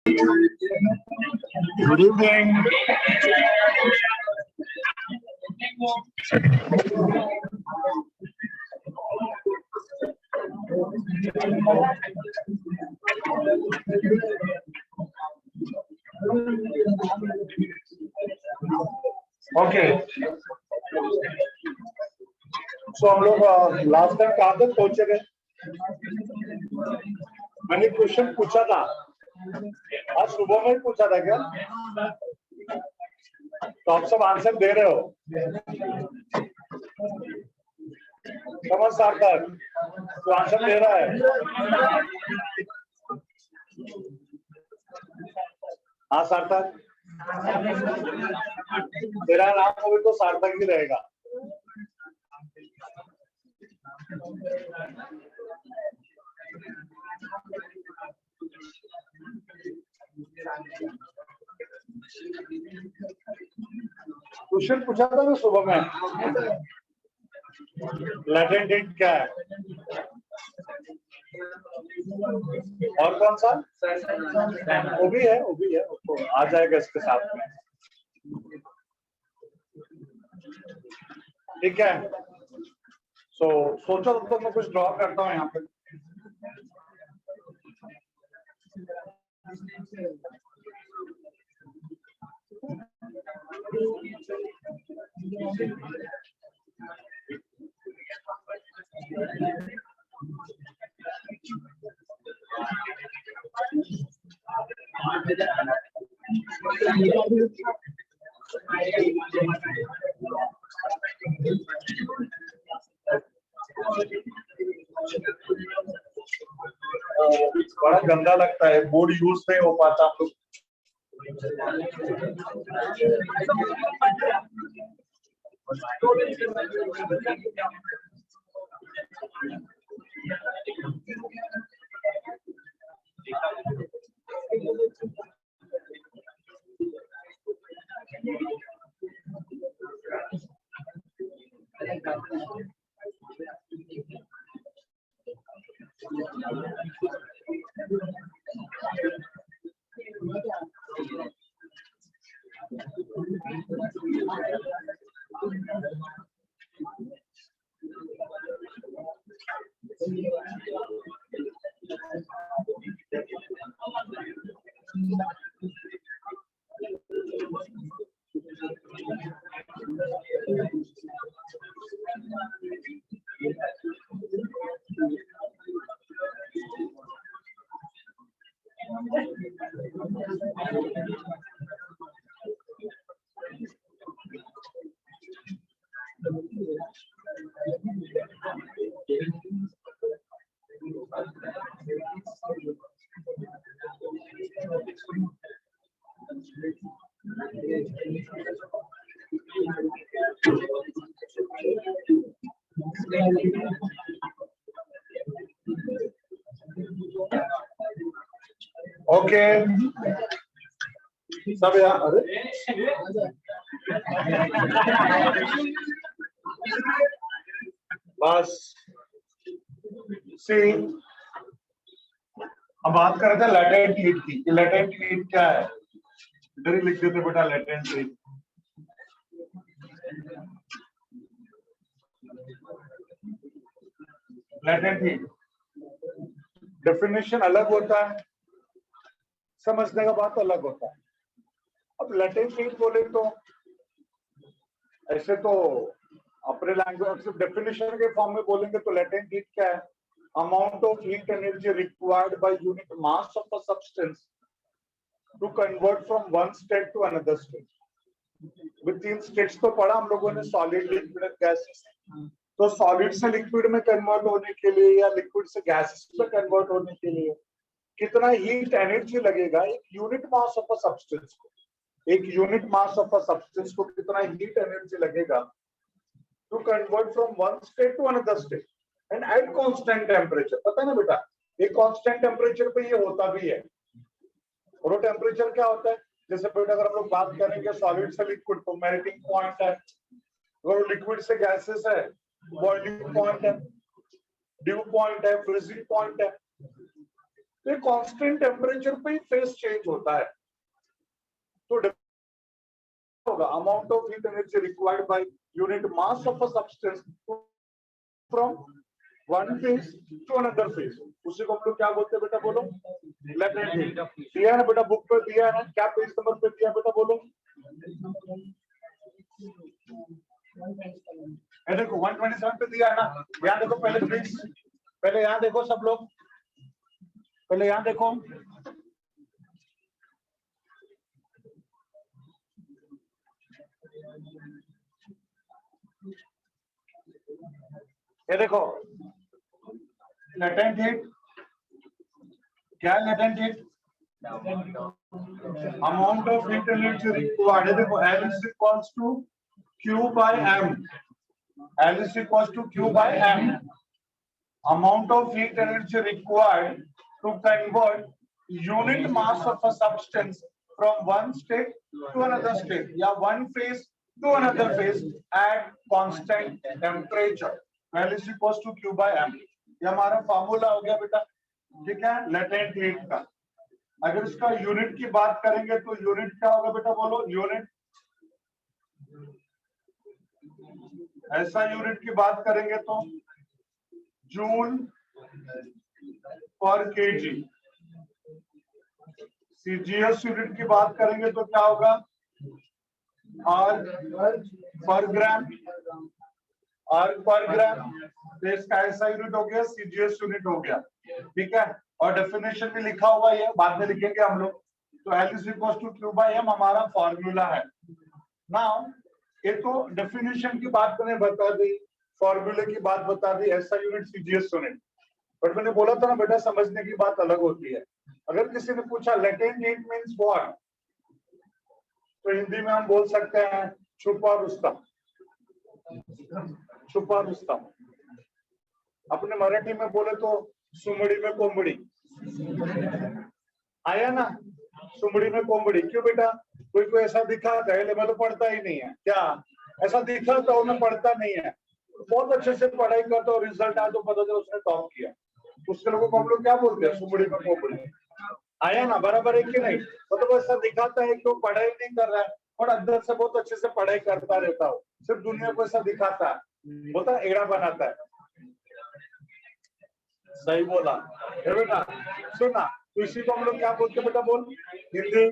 Good evening. Okay. So हम लोग last time कहाँ तक पहुंचे गए? मैंने क्वेश्चन पूछा था, आज सुबह में पूछा था क्या? तो आप सब आंसर दे रहे हो? समझ सार्थक तो आंसर दे रहा है। हाँ सार्थक, तेरा नाम होगा तो सार्थक ही रहेगा। क्वेश्चन पूछा था ना सुबह में, लैटेंट हीट क्या है और कौन सा? वो भी है, तो आ जाएगा इसके साथ में। ठीक है, सोचो तो मैं कुछ ड्रॉ करता हूँ यहाँ पे। बड़ा गंदा लगता है, बोर्ड यूज नहीं हो पाता हम लोग। ओके सब यार, अरे बस सी, हम बात कर रहे थे लैटेंट हीट की। लैटेंट हीट क्या है? इधर ही लिख देते बेटा, latent heat. Latent heat definition अलग होता है, समझने का बात अलग होता है। अब लैटेंट हीट बोले तो ऐसे तो अपने लैंग्वेज डेफिनेशन के फॉर्म में बोलेंगे तो लैटेंट हीट क्या है? Amount of heat energy required by unit mass of a substance to convert from one state to another state. With 3 states तो पढ़ा हम लोगों ने, सॉलिड, लिक्विड एंड गैसेस। तो सॉलिड से लिक्विड में कन्वर्ट होने के लिए या लिक्विड से गैसेस में कन्वर्ट होने के लिए कितना हीट एनर्जी लगेगा एक unit mass of a substance को? एक unit mass of a substance को कितना हीट एनर्जी लगेगा to convert from one state to another state and at constant temperature. पता है ना बेटा, एक कांस्टेंट टेम्परेचर पे ये होता भी है। और वो टेम्परेचर क्या होता है? जैसे बेटा अगर हम लोग बात करेंगे सॉलिड से लिक्विड तो मेल्टिंग पॉइंट है, अगर लिक्विड से गैसेस है बॉइलिंग पॉइंट है, ड्यू पॉइंट है, फ्रीजिंग पॉइंट है। तो ये कांस्टेंट टेम्परेचर पे ही फेस चेंज होता है। तो होगा amount of heat energy required by unit mass of a substance from one phase two another phase, उसी को हम लोग क्या बोलते हैं बेटा, बोलो लेटेंट हीट। दिया है बेटा, बुक पे दिया है, क्या पेज नंबर पे दिया बेटा, बोलो। ये देखो 127 पे दिया है ना, यहाँ देखो पहले प्लीज, पहले यहाँ देखो सब लोग, पहले यहाँ देखो, ये देखो लेटेंट हीट क्या है, latent heat amount of heat energy required, देखो L is equals to Q by M, L is equals to Q by M, amount of heat energy required to convert unit mass of a substance from one state to another state या one phase to another phase at constant temperature, L is equals to Q by M। ये हमारा formula हो गया बेटा, ठीक है, latent heat का। अगर इसका यूनिट की बात करेंगे तो यूनिट क्या होगा बेटा, बोलो यूनिट, ऐसा यूनिट की बात करेंगे तो जूल पर केजी, सीजीएस यूनिट की बात करेंगे तो क्या होगा, आर पर ग्राम, आर पर ग्राम, तो इसका ऐसा यूनिट हो गया, सीजीएस यूनिट हो गया, ठीक है। और डेफिनेशन भी लिखा हुआ है, बाद में लिखेंगे हम लोग। तो L is equals to Q by M हमारा फॉर्मूला है। नाउ ये तो डेफिनेशन की बात मैंने बता दी, फॉर्मूले की बात बता दी, ऐसा यूनिट सीजीएस यूनिट। बट मैंने बोला था ना बेटा, समझने की बात अलग होती है। अगर किसी ने पूछा लेटेंट हीट मींस व्हाट, तो हिंदी में हम बोल सकते हैं छुपा रुस्तम, छुपा रुस्तम। अपने मराठी में बोले तो सुमड़ी में कोंबड़ी, आया ना, सुमड़ी में कोंबड़ी। क्यों बेटा, कोई को ऐसा दिखाता है, मैं तो पढ़ता ही नहीं है, क्या ऐसा दिखाता हूं मैं, पढ़ता नहीं है, बहुत अच्छे से पढ़ाई करता और रिजल्ट आया तो पता चला उसने टॉप किया, उसके लोगों को हम लोग क्या बोलते हैं, सुमड़ी में कोंबड़ी। आया ना, बराबर है कि नहीं। मतलब ऐसा दिखाता है कि वो पढ़ाई नहीं कर रहा है और अंदर से बहुत अच्छे से पढ़ाई करता रहता हो, सिर्फ दुनिया को ऐसा दिखाता है, बोलता है एड़ा बनाता है। सही बोला बेटा, सुना। तो इसी को हम लोग क्या बोलते हैं बेटा, बोल हिंदी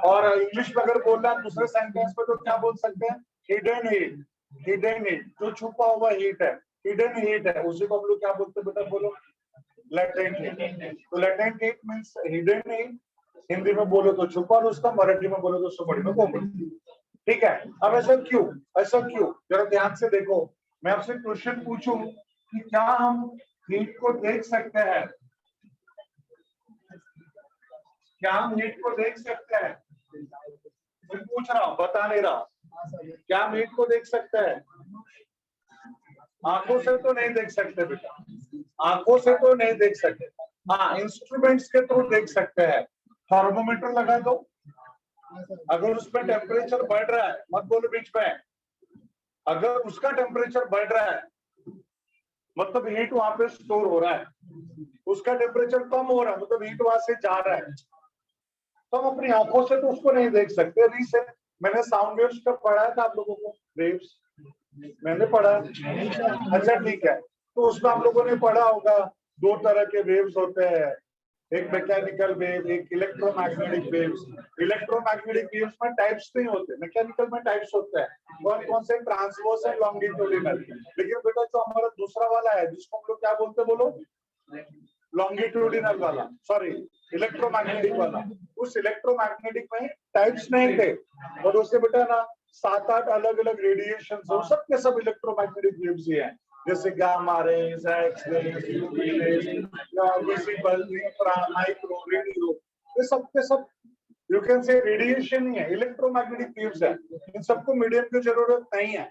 और इंग्लिश में अगर बोलना है दूसरे सेंटेंस में तो क्या बोल सकते हैं, हिडन हीट, हिडन हीट, जो छुपा हुआ हीट है, हिडन हीट है, उसी को हम लोग क्या बोलते हैं बेटा, बोलो लेटेंट हीट। तो latent heat means hidden heat, Hindi में बोलो तो छुपा रुस्तम, मराठी में बोलो तो सुमड़ी में कोंबड़ी, ठीक है। अब ऐसा क्यों, ऐसा क्यों, जरा ध्यान से देखो। मैं आपसे क्वेश्चन पूछूं कि क्या हम हीट को देख सकते हैं, क्या हम हीट को देख सकते हैं, मैं पूछ रहा हूं, बता नहीं रहा, क्या हम हीट को देख सकते हैं। आंखों से तो नहीं देख सकते बेटा, आंखों से तो नहीं देख सकते, हाँ इंस्ट्रूमेंट्स के थ्रू देख सकते हैं। थर्मोमीटर लगा दो, अगर उसमें टेम्परेचर बढ़ रहा है, मत बोलो बीच में, अगर उसका टेम्परेचर बढ़ रहा है मतलब हीट वहां पे स्टोर हो रहा है, उसका टेम्परेचर कम हो रहा है मतलब हीट वहां से जा रहा है, तो हम अपनी आंखों से तो उसको नहीं देख सकते। रीसेंट मैंने साउंड वेव्स का पढ़ाया था आप लोगों को, वेव्स मैंने पढ़ा, अच्छा ठीक है। तो उसमें हम लोगों ने पढ़ा होगा दो तरह के वेव्स होते हैं, एक मैकेनिकल वेव, एक इलेक्ट्रोमैग्नेटिक वेव्स। इलेक्ट्रोमैग्नेटिक वेव्स में टाइप्स नहीं होते, मैकेनिकल में टाइप्स होते हैं। कौन कौन से, ट्रांसवर्स एंड लॉन्गिट्यूडिनल। लेकिन बेटा जो हमारा दूसरा वाला है जिसको हम लोग क्या बोलते हैं, बोलो लॉन्गिट्यूडिनल वाला, सॉरी इलेक्ट्रोमैग्नेटिक वाला, उस इलेक्ट्रोमैग्नेटिक में टाइप्स नहीं थे, और उससे बेटा ना 7-8 अलग अलग रेडिएशन हो, सब के सब इलेक्ट्रोमैग्नेटिक वेव्स ही हैं, जैसे gamma rays, x rays, UV rays, visible, infra, micro, radio, ये सब के सब यू कैन से रेडिएशन ही है, इलेक्ट्रोमैग्नेटिक वेव्स है। इन सबको मीडियम की जरूरत नहीं है,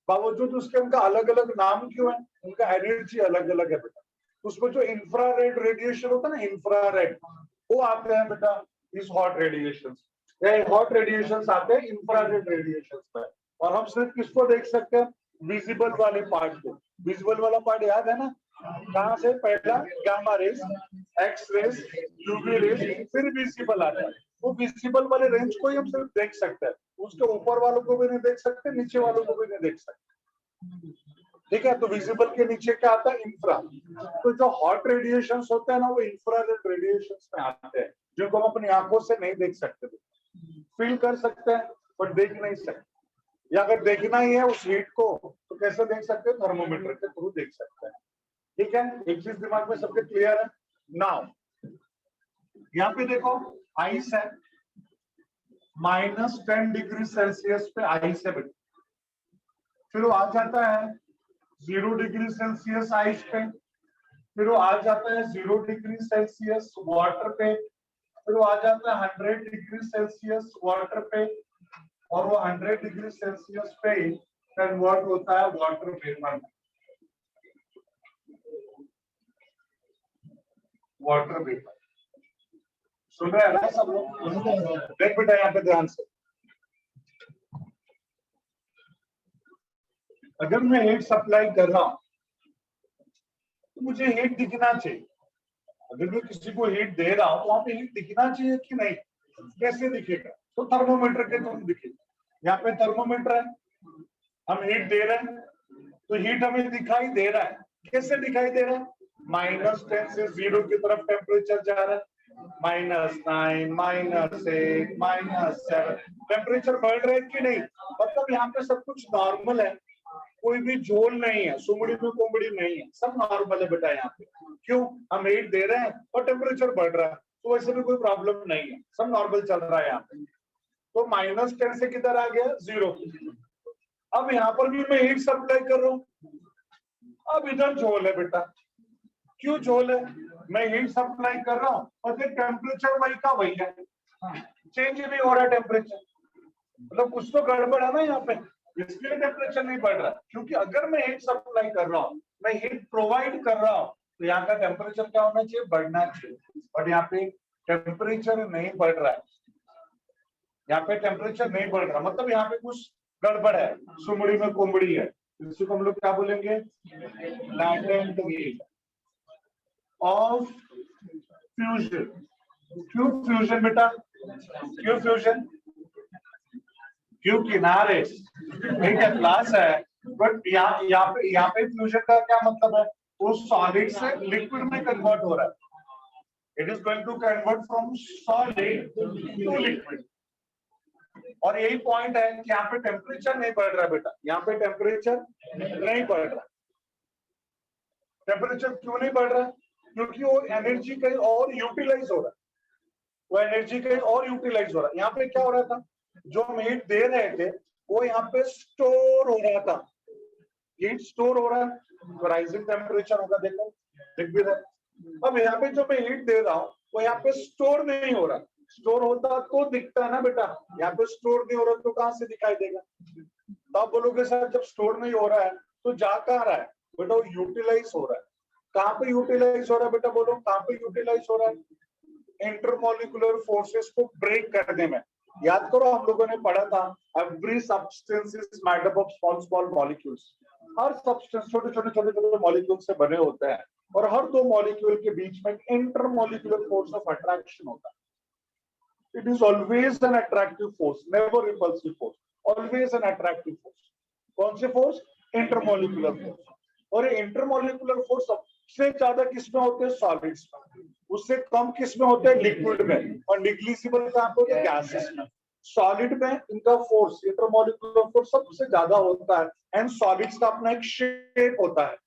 बावजूद उसके उनका अलग अलग नाम क्यों है, उनका एनर्जी अलग अलग है बेटा। उसमें जो इंफ्रारेड रेडिएशन होता है ना, इंफ्रारेड, वो आते हैं बेटा इस हॉट रेडिएशन, हॉट रेडिएशन आते हैं इंफ्रारेड रेडिएशन में। और हम सिर्फ किसको देख सकते हैं, विजिबल वाले पार्ट को। विजिबल वाला पार्ट याद है ना, कहाँ से? पहला gamma rays, x rays, UV rays, फिर विजिबल आता है। वो विजिबल वाले रेंज को ही हम सिर्फ देख सकते हैं, उसके ऊपर वालों को भी नहीं देख सकते, नीचे वालों को भी नहीं देख सकते। ठीक है, तो विजिबल के नीचे क्या आता है? इंफ्रा। तो जो हॉट रेडिएशंस होते हैं ना, वो इंफ्रारेड रेडिएशंस में आते हैं, जिनको हम अपनी आंखों से नहीं देख सकते, फील कर सकते हैं पर देख नहीं सकते। या अगर देखना ही है उस हीट को तो कैसे देख सकते हैं? थर्मोमीटर के थ्रू देख सकते हैं। ठीक है, एक चीज दिमाग में सबके क्लियर है? नाउ यहाँ पे देखो आइस है, -10 डिग्री सेल्सियस पे आइस है बेटा, फिर वो आ जाता है 0 डिग्री सेल्सियस आइस पे, फिर वो आ जाता है 0 डिग्री सेल्सियस वाटर पे, फिर वो आ जाता है 100 डिग्री सेल्सियस वाटर पे, और वो 100 डिग्री सेल्सियस पे कन्वर्ट होता है वाटर वेपर में। वाटर वेपर सुन रहे हैं ना सब लोग? देख बेटा यहाँ पे ध्यान से, अगर मैं हीट सप्लाई कर रहा हूं तो मुझे हीट दिखना चाहिए। अगर मैं किसी को हीट दे रहा हूं तो वहां पे हीट दिखना चाहिए कि नहीं? कैसे दिखेगा? तो थर्मोमीटर के थ्रू दिखेगा। यहाँ पे थर्मोमीटर है, हम हीट दे रहे हैं तो हीट हमें दिखाई दे रहा है। कैसे दिखाई दे रहा है? -10 से 0 की तरफ टेम्परेचर जा रहा है, -9, -8, -7, टेम्परेचर बढ़ रहा है कि नहीं? मतलब यहाँ पे सब कुछ नॉर्मल है, कोई भी झोल नहीं है, सुमड़ी में कोमड़ी नहीं है, सब नॉर्मल है बेटा यहाँ पे। क्यों? हम हीट दे रहे हैं और टेम्परेचर बढ़ रहा है, तो वैसे भी कोई प्रॉब्लम नहीं है, सब नॉर्मल चल रहा है यहाँ पे। तो -10 से किधर आ गया? 0। अब यहाँ पर भी मैं हीट सप्लाई कर रहा हूँ, अब इधर झोल है बेटा। क्यों झोल है? मैं हीट सप्लाई कर रहा हूँ और टेम्परेचर वही का वही है, चेंज नहीं हो रहा टेम्परेचर, मतलब कुछ तो गड़बड़ है ना यहाँ पे, इसलिए टेम्परेचर नहीं बढ़ रहा। क्योंकि अगर मैं हीट सप्लाई कर रहा हूँ, मैं हीट प्रोवाइड कर रहा हूँ, तो यहाँ का टेम्परेचर क्या होना चाहिए? बढ़ना चाहिए, बट यहाँ पे टेम्परेचर नहीं बढ़ रहा है। यहाँ पे टेम्परेचर नहीं बढ़ रहा, मतलब यहाँ पे कुछ गड़बड़ है, सुमड़ी में कुमड़ी है। इसी को हम लोग क्या बोलेंगे? Latent heat of fusion. क्यों फ्यूजन बेटा? क्यों फ्यूजन? क्यों किनारे? ठीक है, क्लास है, बट यहाँ पे फ्यूजन का क्या मतलब है? वो सॉलिड से लिक्विड में कन्वर्ट हो रहा है। It is going to convert from solid to liquid. और यही पॉइंट है कि यहाँ पे टेम्परेचर नहीं बढ़ रहा बेटा, यहाँ पे टेम्परेचर नहीं बढ़ रहा। टेम्परेचर क्यों नहीं बढ़ रहा? क्योंकि वो एनर्जी कहीं और यूटिलाइज हो रहा है, वो एनर्जी कहीं और यूटिलाइज हो रहा है। यहाँ पे क्या हो रहा था? जो हम हीट दे रहे थे वो यहाँ पे स्टोर हो रहा था, हीट स्टोर हो रहा है, तो राइजिंग टेम्परेचर होगा, देखो दिख भी रहा है। अब यहाँ पे जो मैं हीट दे रहा हूँ वो यहाँ पे स्टोर नहीं हो रहा, स्टोर होता तो दिखता है ना बेटा, यहाँ पे स्टोर नहीं हो रहा तो कहाँ से दिखाई देगा? तो आप बोलोगे सर जब स्टोर नहीं हो रहा है तो जा कहाँ रहा है? बेटा वो यूटिलाइज हो रहा है। कहाँ पे यूटिलाइज हो रहा है बेटा? बोलो कहाँ पे यूटिलाइज हो रहा है? इंटरमोलिकुलर फोर्सेस को ब्रेक करने में। याद करो हम लोगों ने पढ़ा था, every substance is made up of small small molecules. Her substance छोटे छोटे छोटे छोटे मॉलिक्यूल से बने होते हैं, और हर दो मॉलिक्यूल के बीच में इंटरमोलिकुलर फोर्स ऑफ अट्रैक्शन होता है। It is always an attractive force, never repulsive force, always an attractive force. कौन सी फोर्स? Intermolecular force. और इंटरमोलिकुलर फोर्स सबसे ज्यादा किसमें होते हैं? सॉलिड्स में। उससे कम किसमें होते हैं? लिक्विड में। और निग्लिजिबल कहाँ पे होते हैं? गैसेस में। सॉलिड में इनका फोर्स, इंटरमोलिकुलर फोर्स सबसे ज्यादा होता है, एंड सॉलिड्स का अपना एक शेप होता है।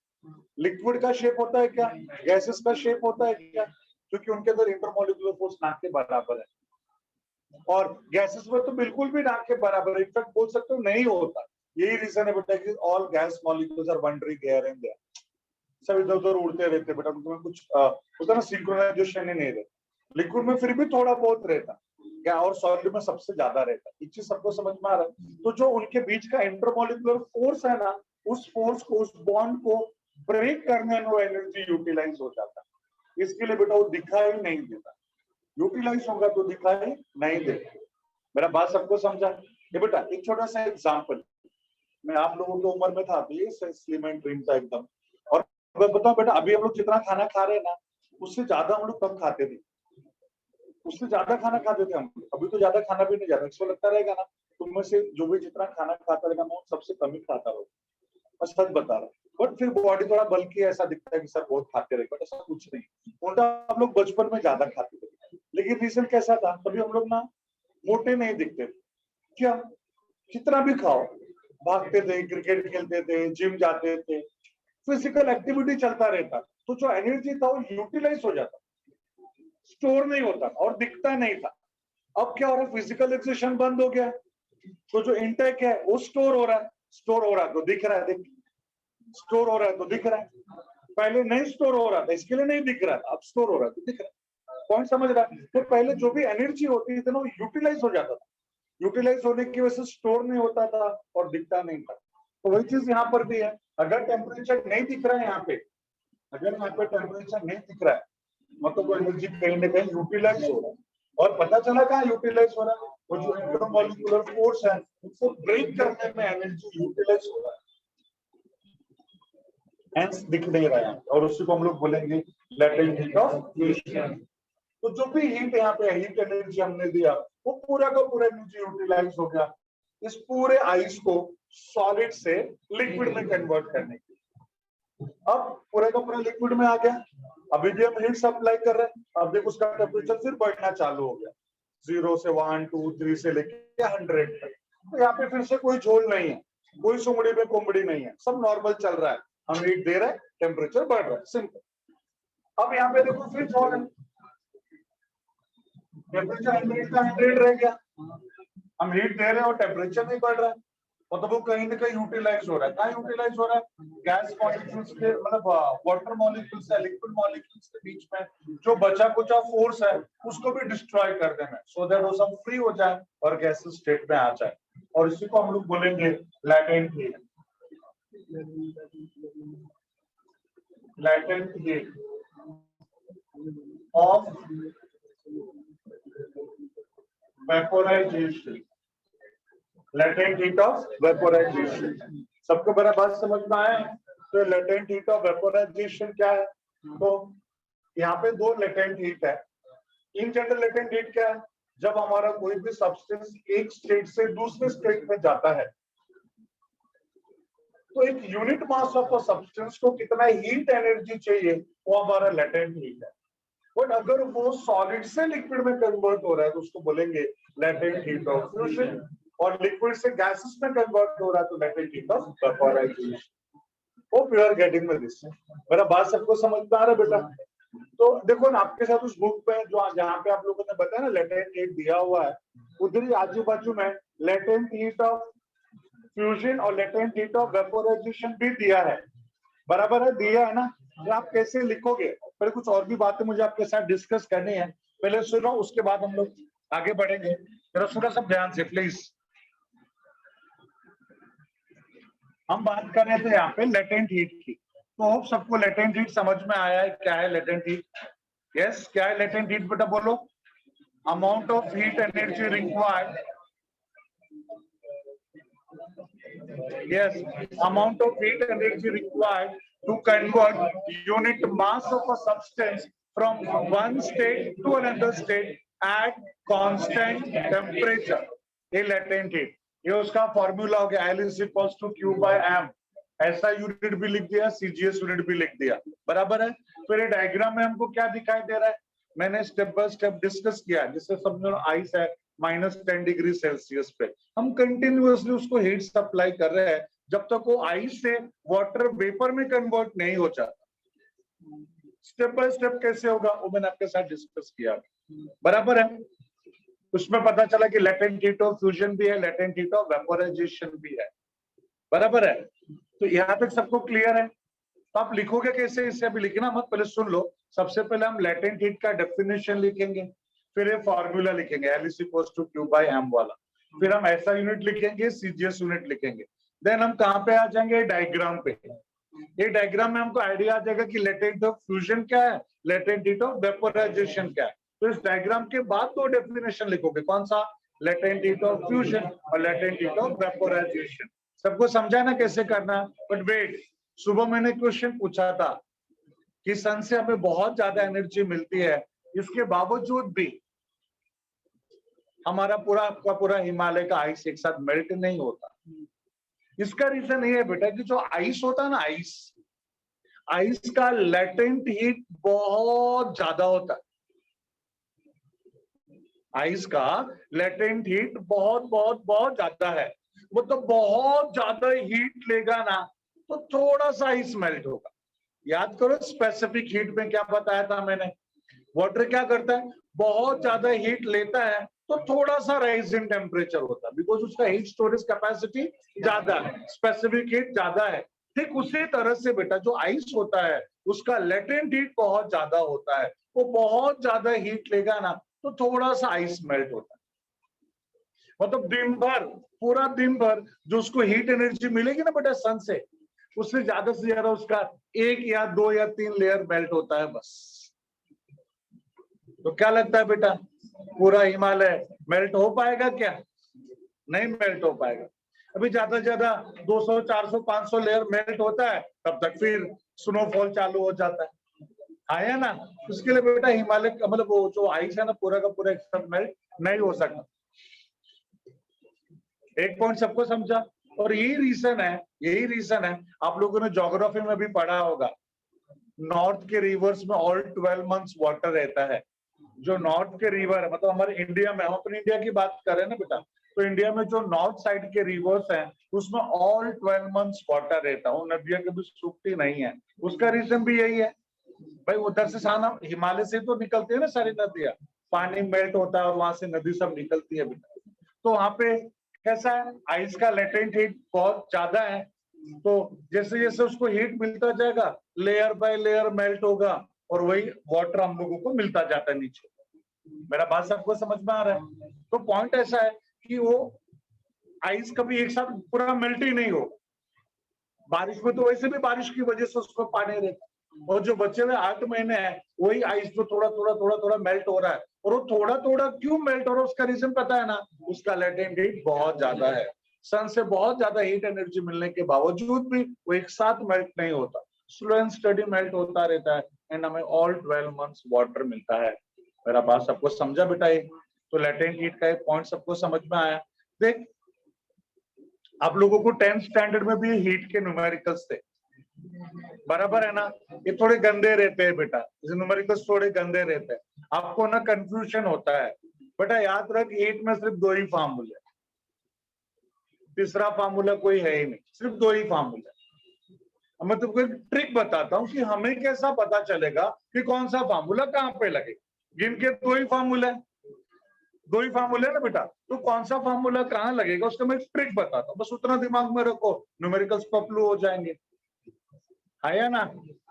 लिक्विड का शेप होता है क्या? गैसेस का शेप होता है क्या? क्योंकि उनके अंदर इंटरमोलिकुलर फोर्स ना के बराबर है, और गैसेस में तो बिल्कुल भी ना के बराबर, इनफैक्ट बोल सकते हो नहीं होता। यही रीजन है बेटा कि all gas molecules are wandering here and there, सब इधर उधर उड़ते रहते बेटा, उनमें कुछ होता है ना, सिंक्रोनाइजेशन ही नहीं रहता। लिक्विड में फिर भी थोड़ा बहुत रहता क्या, और सॉलिड में सबसे ज्यादा रहता। ये चीज सबको समझ में आ रहा है? तो जो उनके बीच का इंटरमोलिकुलर फोर्स है ना, उस फोर्स को, उस बॉन्ड को ब्रेक करने में वो एनर्जी यूटिलाइज हो जाता है। इसके लिए बेटा वो दिखाई नहीं देता, यूटिलाइज होगा तो दिखाई नहीं देगा। मेरा बात सबको समझा? ये बेटा एक छोटा सा एग्जांपल, मैं आप लोगों की उम्र में था तो ये इसलिए मैं ड्रीम था एकदम, और मैं बताऊं बेटा, अभी हम लोग जितना खाना खा रहे हैं ना, उससे ज्यादा हम लोग कम खाते थे, उससे ज्यादा खाना खाते थे हम। अभी तो ज्यादा खाना भी नहीं जाता, इसको लगता रहेगा ना तुम में से जो भी जितना खाना खाता रहेगा मैं सबसे कम ही खाता रहूँ, मैं सच बता रहा हूँ। बट फिर बॉडी थोड़ा बल्कि ऐसा दिखता है कि सर बहुत खाते रहे, बट ऐसा कुछ नहीं। उल्टा हम लोग बचपन में ज्यादा खाते थे, लेकिन रीजन कैसा था, तभी हम लोग ना मोटे नहीं दिखते थे। क्या, कितना भी खाओ, भागते थे, क्रिकेट खेलते थे, जिम जाते थे, फिजिकल एक्टिविटी चलता रहता, तो जो एनर्जी था वो यूटिलाइज हो जाता, स्टोर नहीं होता और दिखता नहीं था। अब क्या हो रहा है, फिजिकल एक्सरसाइज बंद हो गया, तो जो इंटेक है वो स्टोर हो रहा है, स्टोर हो रहा है तो दिख रहा है, देख स्टोर हो रहा है तो दिख रहा है। पहले नहीं स्टोर हो रहा था, इसके लिए नहीं दिख रहा था, अब स्टोर हो रहा है तो दिख रहा है। पॉइंट समझ रहा है? तो पहले जो भी एनर्जी होती थी ना वो यूटिलाइज हो जाता था, यूटिलाइज होने की वजह से स्टोर नहीं होता था और दिखता नहीं था। तो वही चीज यहाँ पर भी है, अगर टेम्परेचर नहीं दिख रहा है यहाँ पे, अगर यहाँ पे टेम्परेचर नहीं दिख रहा है, मतलब वो एनर्जी कहीं ना कहीं यूटिलाइज हो रहा है। और पता चला कहाँ यूटिलाइज हो रहा है, वो जो इंटरमॉलिक्यूलर फोर्स है उसको ब्रेक करने में एनर्जी यूटिलाइज हो रहा है, हेंस दिख नहीं रहा है, और उसी को हम लोग बोलेंगे लेटेंट हीट ऑफ फ्यूजन। तो जो भी हीट यहाँ पे हीट एनर्जी हमने दिया वो पूरा का पूरा एनर्जी यूटिलाइज हो गया इस पूरे आइस को सॉलिड से लिक्विड में कन्वर्ट करने के लिए। अब पूरा का पूरा लिक्विड में आ गया, अभी भी हम हीट सप्लाई कर रहे हैं, अब देखो उसका टेम्परेचर फिर बढ़ना चालू हो गया, 0 से 1 2 3 से लेके 100 तक। तो यहाँ पे फिर से कोई झोल नहीं है, कोई सुमड़ी में कुमड़ी नहीं है, सब नॉर्मल चल रहा है, हम हीट दे रहे हैं, टेम्परेचर बढ़ रहा है, सिंपल। अब यहाँ पे देखो फिर झोल है, टेम्परेचर 100 का 100 रह गया, हम हीट दे रहे हैं और टेम्परेचर नहीं बढ़ रहा है, मतलब वो कहीं ना कहीं यूटिलाइज हो रहा है। कहाँ यूटिलाइज हो रहा है, गैस मॉलिक्यूल्स के मतलब वाटर मॉलिक्यूल्स है लिक्विड मॉलिक्यूल्स के बीच में जो बचा कुचा फोर्स है उसको भी डिस्ट्रॉय कर देना, सो दैट वो सब फ्री हो जाए और गैसेस स्टेट में आ जाए, और इसी को हम लोग बोलेंगे latent heat. Latent heat of vaporisation, latent heat of vaporisation. सबको बड़ा बात समझ में आया? तो लेटेंट हीट ऑफ वेपोराइजेशन क्या है? तो यहाँ पे दो लेटेंट हीट है। इन जनरल लेटेंट हीट क्या है, जब हमारा कोई भी सब्सटेंस एक स्टेट से दूसरे स्टेट में जाता है तो एक unit mass of a substance को कितना हीट एनर्जी चाहिए वो हमारा लेटेंट हीट है। बट अगर वो सॉलिड से लिक्विड में कन्वर्ट हो रहा है तो उसको बोलेंगे लेटेंट हीट ऑफ फ्यूजन, और लिक्विड से गैसेस में कन्वर्ट हो रहा है तो latent heat of vaporization. Hope you are getting with this. मेरा बात सबको समझ में आ रहा है बेटा? तो देखो ना आपके साथ उस बुक पे जो जहाँ पे आप लोगों ने बताया ना लेटेंट हीट दिया हुआ है, उधर ही आजू बाजू में लेटेंट हीट ऑफ फ्यूजन और लेटेंट हीट ऑफ वेपोराइजेशन भी दिया है, बराबर है, दिया है ना? तो आप कैसे लिखोगे? पर कुछ और भी बातें मुझे आपके साथ डिस्कस करनी है, पहले सुनो उसके बाद हम लोग आगे बढ़ेंगे। जरा सुनो सब ध्यान से प्लीज। हम बात कर रहे थे यहाँ पे लेटेंट हीट की, तो होप सबको लेटेंट हीट समझ में आया है क्या है लेटेंट हीट? यस, क्या है लेटेंट हीट बेटा बोलो? Amount of heat energy required, yes, amount of heat energy required to convert unit mass of a substance from one state to another state at constant temperature, ये latent heat। ये उसका formula हो गया, L is equals to Q by M। ऐसा unit भी लिख दिया, CGS unit भी लिख दिया, बराबर है। फिर ये डायग्राम में हमको क्या दिखाई दे रहा है, मैंने स्टेप बाय स्टेप डिस्कस किया, जिससे समझो आइस है -10 डिग्री सेल्सियस पे, हम कंटिन्यूअसली उसको हीट सप्लाई कर रहे हैं जब तक वो आइस से वाटर वेपर में कन्वर्ट नहीं हो जाता। स्टेप बाय स्टेप कैसे होगा वो मैंने आपके साथ डिस्कस किया, बराबर है। उसमें पता चला कि लेटेंट हीट ऑफ फ्यूजन भी है, लेटेंट हीट ऑफ वेपोराइजेशन भी है, बराबर है। तो यहाँ तक सबको क्लियर है? तो आप लिखोगे कैसे, इससे अभी लिखना मत, पहले सुन लो। सबसे पहले हम लेटेंट हीट का डेफिनेशन लिखेंगे, फिर ये फॉर्मूला लिखेंगे L is equals to Q by M वाला, फिर हम ऐसा यूनिट लिखेंगे, CGS यूनिट लिखेंगे। देन हम कहाँ पे आ जाएंगे, डायग्राम पे। ये डायग्राम में हमको आइडिया आ जाएगा कि लेटेंट ऑफ फ्यूजन क्या है, लेटेंट हीट ऑफ वेपोराइजेशन क्या है। तो इस डायग्राम के बाद दो डेफिनेशन लिखोगे, कौन सा, लेटेंट हीट ऑफ फ्यूजन और लेटेंट हीट ऑफ वेपोराइजेशन। सबको समझा ना कैसे करना? बट वेट, सुबह मैंने क्वेश्चन पूछा था कि सन से हमें बहुत ज्यादा एनर्जी मिलती है, इसके बावजूद भी हमारा पूरा हिमालय का आइस एक साथ मेल्ट नहीं होता। इसका रीजन ये है बेटा कि जो आइस होता है ना, आइस का लेटेंट हीट बहुत ज्यादा होता है। आइस का लेटेंट हीट बहुत बहुत बहुत ज्यादा है, मतलब बहुत ज्यादा हीट लेगा ना तो थोड़ा सा आइस मेल्ट होगा। याद करो स्पेसिफिक हीट में क्या बताया था मैंने, वाटर क्या करता है, बहुत ज्यादा हीट लेता है तो थोड़ा सा राइज इन टेम्परेचर होता है, बिकॉज उसका हीट स्टोरेज कैपेसिटी ज्यादा है, स्पेसिफिक हीट ज्यादा है। ठीक उसी तरह से बेटा जो आइस होता है उसका लेटेंट हीट बहुत ज्यादा होता है, वो बहुत ज्यादा हीट लेगा ना तो थोड़ा सा आइस मेल्ट होता है। मतलब दिन भर, पूरा दिन भर जो उसको हीट एनर्जी मिलेगी ना बेटा सन से, उससे ज्यादा उसका 1 या 2 या 3 लेयर मेल्ट होता है बस। तो क्या लगता है बेटा, पूरा हिमालय मेल्ट हो पाएगा क्या? नहीं मेल्ट हो पाएगा। अभी ज्यादा से ज्यादा 200, 400, 500 लेयर मेल्ट होता है, तब तक फिर स्नोफॉल चालू हो जाता है, आया ना। उसके लिए बेटा हिमालय का मतलब वो जो आइस है ना पूरा का पूरा एक साथ मेल्ट नहीं हो सकता। एक पॉइंट सबको समझा? और यही रीजन है आप लोगों ने ज्योग्राफी में भी पढ़ा होगा, नॉर्थ के रिवर्स में ऑल 12 मंथ्स वाटर रहता है। जो नॉर्थ के रिवर है, मतलब हमारे इंडिया में, हम अपनी इंडिया की बात कर रहे हैं ना बेटा, तो इंडिया में जो नॉर्थ साइड के रिवर्स हैं उसमें ऑल 12 मंथ्स वाटर रहता है, नदियां कभी सूखती नहीं है। उसका रीजन भी यही है भाई, उधर से साना हिमालय से तो निकलती है ना सारी नदियां, पानी मेल्ट होता है और वहां से नदी सब निकलती है बेटा। तो वहां पे कैसा है, आइस का लेटेंट हीट बहुत ज्यादा है, तो जैसे जैसे उसको हीट मिलता जाएगा लेयर बाय लेयर मेल्ट होगा और वही वाटर हम लोगों को मिलता जाता है नीचे। मेरा बात सबको समझ में आ रहा है? तो पॉइंट ऐसा है कि वो आइस कभी एक साथ पूरा मेल्ट ही नहीं हो। बारिश में तो वैसे भी बारिश की वजह से उसमें पानी रहता है, और जो बचे हुए 8 महीने हैं वही आइस तो थोड़ा मेल्ट हो रहा है। और वो थोड़ा क्यों मेल्ट हो रहा है उसका रीजन पता है ना, उसका लेटेंट हीट बहुत ज्यादा है। सन से बहुत ज्यादा हीट एनर्जी मिलने के बावजूद भी वो एक साथ मेल्ट नहीं होता, स्लो एंड स्टडी मेल्ट होता रहता है, एंड हमें ऑल 12 मंथ्स वाटर मिलता है। मेरा बात सबको समझा बेटा? ये तो लेटेंट हीट का एक पॉइंट सबको समझ में आया। देख आप लोगों को 10th स्टैंडर्ड में भी हीट के न्यूमेरिकल्स थे, बराबर है ना? ये थोड़े गंदे रहते हैं बेटा, न्यूमेरिकल्स थोड़े गंदे रहते हैं, आपको ना कंफ्यूजन होता है। बेटा याद रख, हीट में सिर्फ 2 ही फार्मूले, तीसरा फार्मूला कोई है ही नहीं, सिर्फ 2 ही फार्मूले। मैं तुमको एक ट्रिक बताता हूँ कि हमें कैसा पता चलेगा कि कौन सा फार्मूला कहाँ पे लगे। गिन के 2 ही फार्मूले ना बेटा, तो कौन सा फार्मूला कहाँ लगेगा उसका मैं ट्रिक बताता हूँ, बस उतना दिमाग में रखो, न्यूमेरिकल्स पपलू हो जाएंगे, आया ना?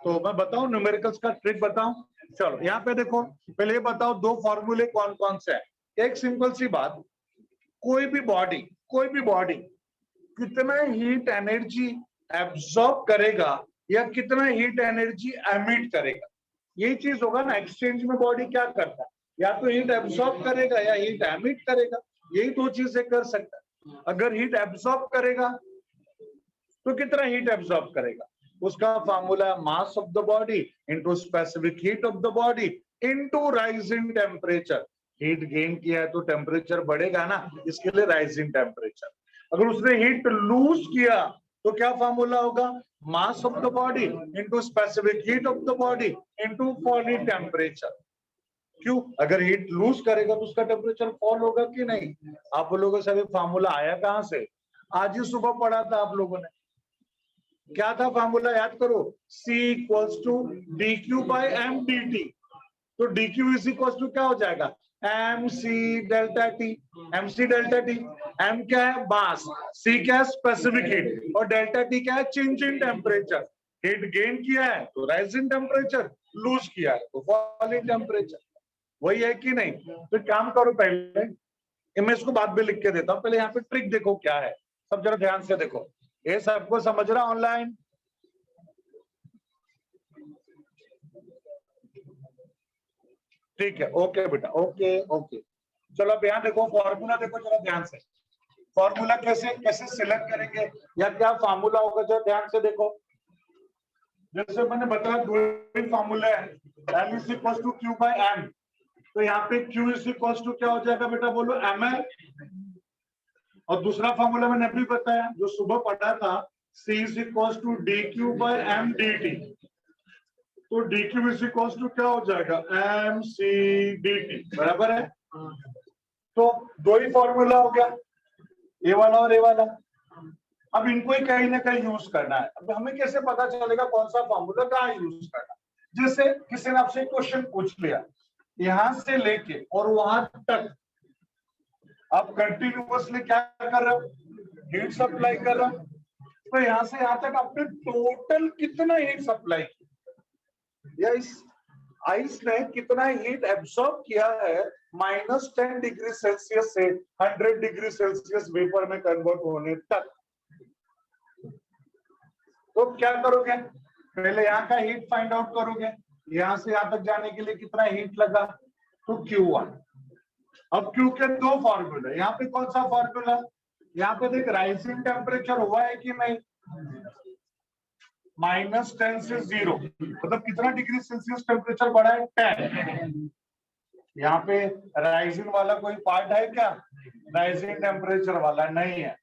तो मैं बताऊं न्यूमेरिकल्स का ट्रिक बताऊं? चलो यहाँ पे देखो, पहले बताओ 2 फॉर्मूले कौन कौन से हैं। एक सिंपल सी बात, कोई भी बॉडी कितना हीट एनर्जी एब्सॉर्ब करेगा या कितना हीट एनर्जी एमिट करेगा, यही चीज होगा ना। एक्सचेंज में बॉडी क्या करता है, या तो हीट एब्सॉर्ब करेगा या हीट एमिट करेगा, यही 2 चीजें कर सकता है। अगर हीट एब्सॉर्ब करेगा तो कितना हीट एब्सॉर्ब करेगा, उसका formula mass of the body into specific heat of the body into rise in temperature. Heat gain किया है तो टेम्परेचर बढ़ेगा ना, इसके लिए राइज इन टेम्परेचर। अगर उसने हीट लूज किया तो क्या फार्मूला होगा, mass of the body into specific heat of the body into fall in temperature. क्यों, अगर हीट लूज करेगा तो उसका टेम्परेचर फॉल होगा कि नहीं? आप लोगों से अभी फार्मूला आया कहां से, आज ही सुबह पढ़ा था आप लोगों ने। क्या था फार्मूला, याद करो, C equals to D Q by M D T. तो D Q is equals to क्या हो जाएगा, M C delta T. M C delta T, M क्या है मास, सी क्या है स्पेसिफिक हीट, और डेल्टा टी क्या है change in temperature. Heat gain किया है तो राइज इन टेम्परेचर, लूज किया है तो फॉल इन टेम्परेचर, वही है कि नहीं? तो काम करो, पहले मैं इसको बाद में लिख के देता हूं, पहले यहाँ पे ट्रिक देखो क्या है, सब जरा ध्यान से देखो। ये सबको समझ रहा ऑनलाइन? ठीक है, ओके बेटा, ओके। चलो अब यहाँ देखो फॉर्मूला, देखो जरा ध्यान से, फॉर्मूला कैसे कैसे सिलेक्ट करेंगे या क्या फॉर्मूला होगा, जरा ध्यान से देखो। जैसे मैंने बताया दो ही फॉर्मूले हैं, L is equal to Q by M, तो यहाँ पे Q इज इक्वल टू क्या हो जाएगा बेटा बोलो ml, और दूसरा फॉर्मूला मैंने अभी बताया जो सुबह पढ़ा था, C is equal to dQ by M dt, तो dQ इज इक्वल टू क्या हो जाएगा MC dt, बराबर है। तो दो ही फॉर्मूला हो गया, ये वाला और ये वाला। अब इनको ही कहीं ना कहीं यूज करना है। अब हमें कैसे पता चलेगा कौन सा फॉर्मूला कहाँ यूज करना? जैसे किसी ने आपसे क्वेश्चन पूछ लिया, यहां से लेके और वहां तक आप कंटिन्यूअसली क्या कर रहे हो, हीट सप्लाई कर रहे हो, तो यहां से यहां तक आपने टोटल कितना हीट सप्लाई किया, या इस आइस ने कितना हीट एब्सॉर्ब किया है -10 डिग्री सेल्सियस से 100 डिग्री सेल्सियस वेपर में कन्वर्ट होने तक। तो क्या करोगे, पहले यहाँ का हीट फाइंड आउट करोगे, यहां से यहां तक जाने के लिए कितना हीट लगा, तो Q1। अब Q के दो फॉर्मूले, यहाँ पे कौन सा फॉर्मूला, यहाँ पे देख राइजिंग टेम्परेचर हुआ है कि नहीं, -10 से 0, मतलब कितना डिग्री सेल्सियस टेम्परेचर बढ़ा है 10। यहाँ पे राइजिंग वाला कोई पार्ट है क्या, राइजिंग टेम्परेचर वाला नहीं है,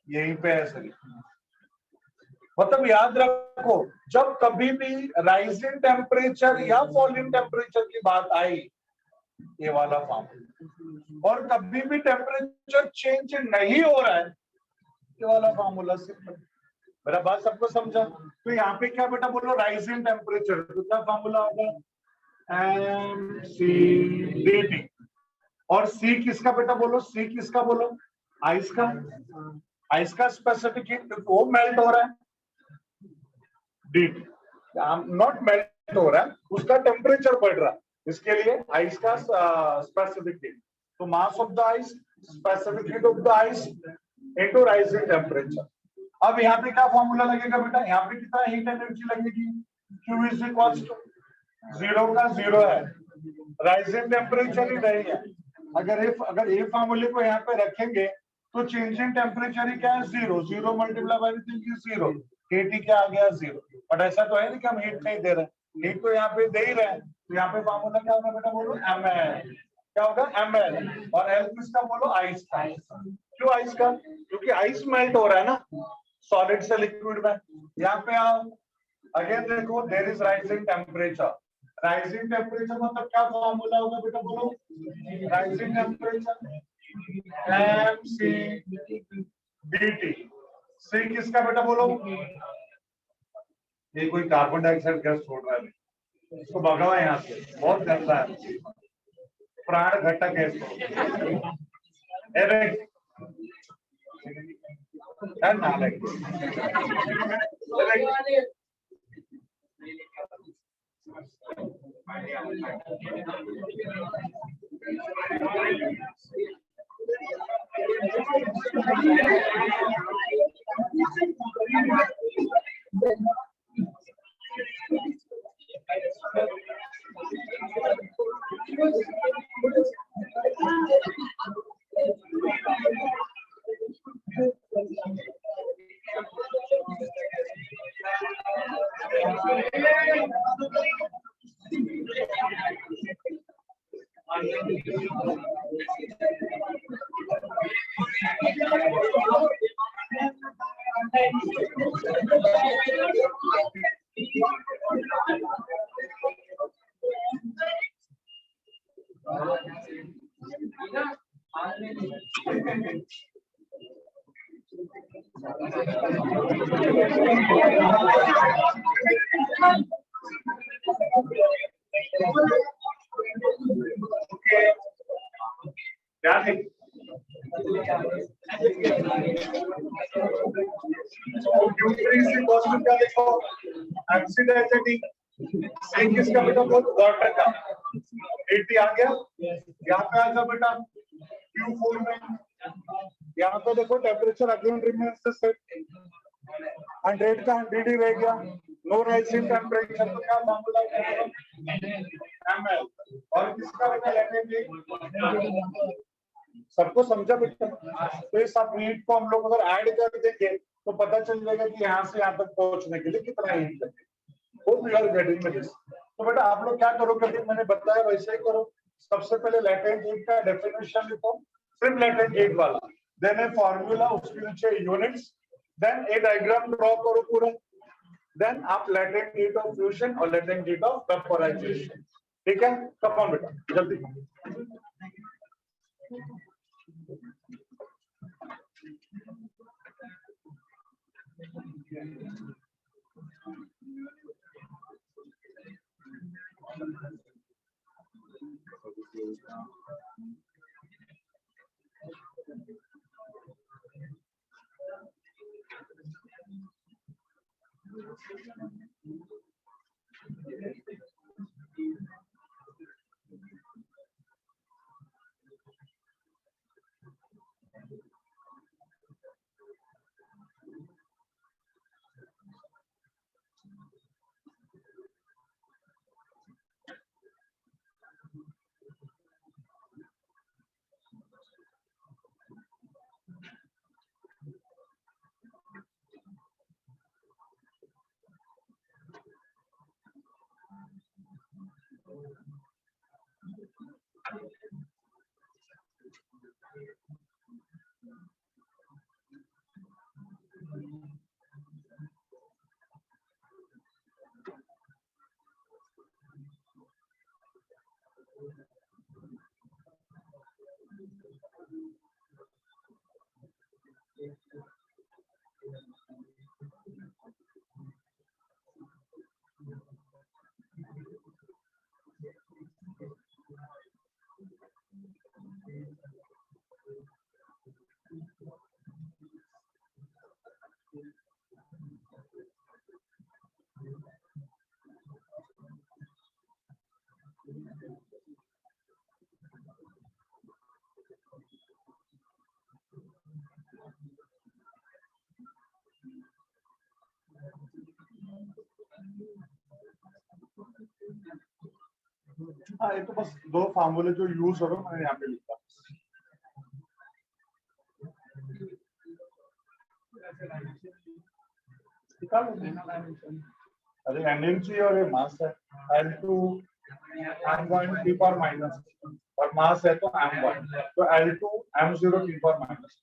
यहीं पे है सही। मतलब याद रखो, जब कभी भी राइजिंग टेम्परेचर या फॉलिंग टेम्परेचर की बात आई, ये वाला फॉर्मूला, और कभी भी टेम्परेचर चेंज नहीं हो रहा है, ये वाला फॉर्मूला सिंपल। मेरा बात सबको समझा? तो यहाँ पे क्या बेटा बोलो, राइजिंग टेम्परेचर, तो क्या फॉर्मूला होगा, mCdt, और C किसका बेटा बोलो, C किसका बोलो, आइस का, आइस का स्पेसिफिक हीट, वो मेल्ट हो रहा है, dt नॉट मेल्ट हो रहा है, उसका टेम्परेचर बढ़ रहा है, इसके लिए आइस का स्पेसिफिक हीट, तो mass of the ice, specific heat of the ice into rising temperature. अब यहाँ पे क्या फॉर्मूला लगेगा बेटा, यहाँ पे कितना हीट एनर्जी लगेगी, Q इज इक्वल टू 0 का 0 है, राइजिंग टेम्परेचर ही नहीं है। अगर ये फॉर्मूले को यहाँ पे रखेंगे तो चेंजिंग टेम्परेचर ही क्या है, 0, 0 मल्टीप्लाई बाय 0, हीट ही क्या आ गया 0। बट ऐसा तो है नहीं कि हम हीट नहीं दे रहे, हीट तो यहाँ पे दे ही रहे हैं, तो यहाँ पे फॉर्मूला क्या होगा बेटा बोलो, ml, क्या होगा ml, और L किसका बोलो, आइस का। क्यों आइस का, क्योंकि आइस मेल्ट हो रहा है ना सॉलिड से लिक्विड में। यहाँ पे आप अगेन देखो, there is rising temperature, rising temperature मतलब क्या फॉर्मूला होगा बेटा बोलो, राइजिंग टेम्परेचर mCdt, C किसका बेटा बोलो, ये कोई कार्बन डाइऑक्साइड गैस छोड़ रहा है, इसको भगाओ यहाँ से, बहुत गंदा है, प्राण घटक है इसको, है ना क्या है, क्या लिखो, एक्सीडेंटली किसका बेटा बोल, वाटर का, 80 आ गया, यहाँ पे आ जाओ बेटा Q4 में, यहाँ पे देखो temperature again remains the same, 100 का 100 ही रह गया, नो राइजिंग टेम्परेचर, तो क्या फॉर्मूला है, ml, और किसका बेटा लेंगे, सबको समझा बेटा। तो इस सब हीट को हम लोग अगर ऐड कर देंगे तो पता चल जाएगा कि यहाँ से यहाँ तक पहुंचने के लिए कितना हीट लगेगा। Hope you are getting this. तो बेटा आप लोग क्या करो, कभी मैंने बताया वैसे ही करो। सबसे पहले लैटेंट हीट का डेफिनेशन लिखो, सिर्फ लैटेंट हीट वाला, देन ए फॉर्मूला, उसके नीचे यूनिट्स, देन ए डायग्राम ड्रॉ करो पूरा, देन आप लैटेंट हीट ऑफ फ्यूजन और लैटेंट हीट ऑफ वेपोराइजेशन। ठीक है, कम ऑन बेटा जल्दी। हाँ, ये तो बस दो फार्मूले जो यूज हो रहे हैं मैंने यहाँ पे लिखा। अरे एनर्जी और ये मास है, L2 m1 t power minus और मास है तो m1, तो L2 m0 t power minus.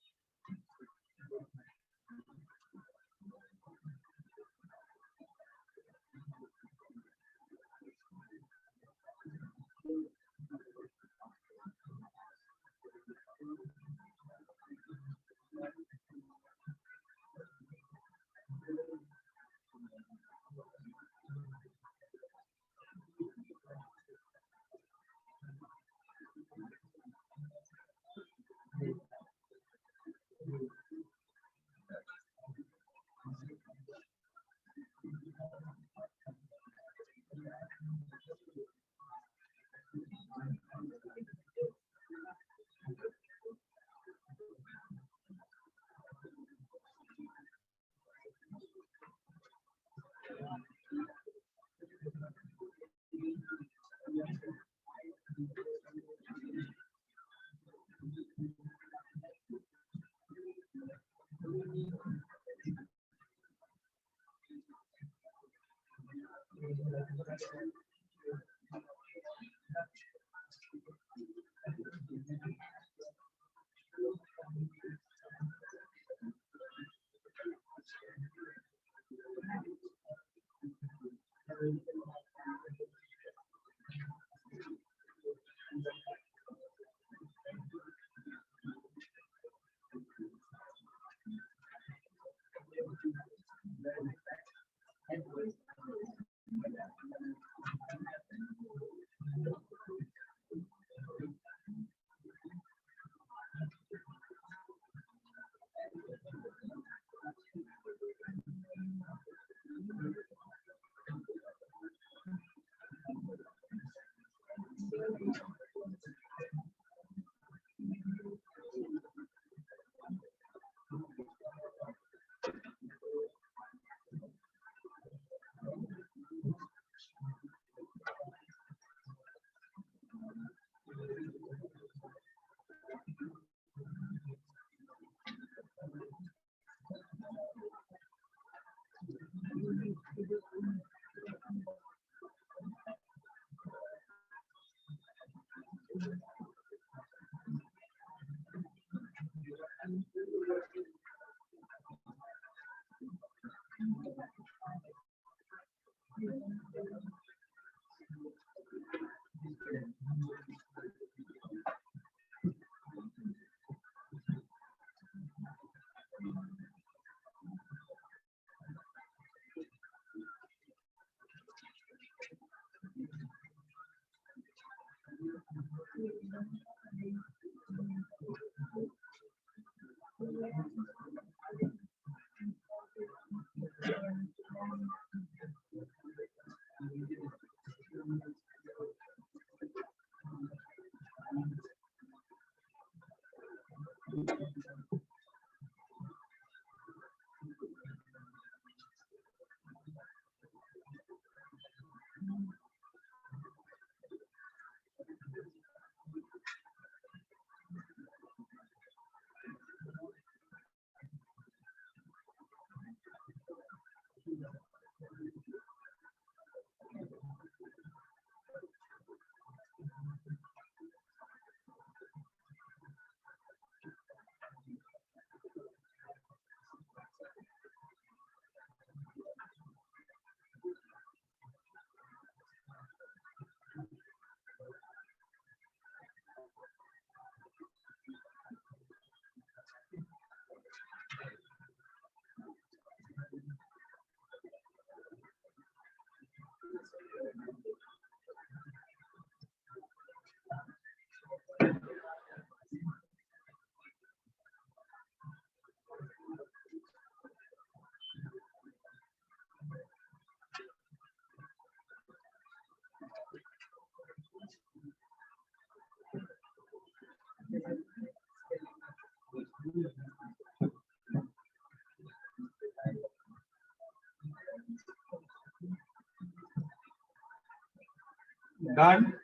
Done.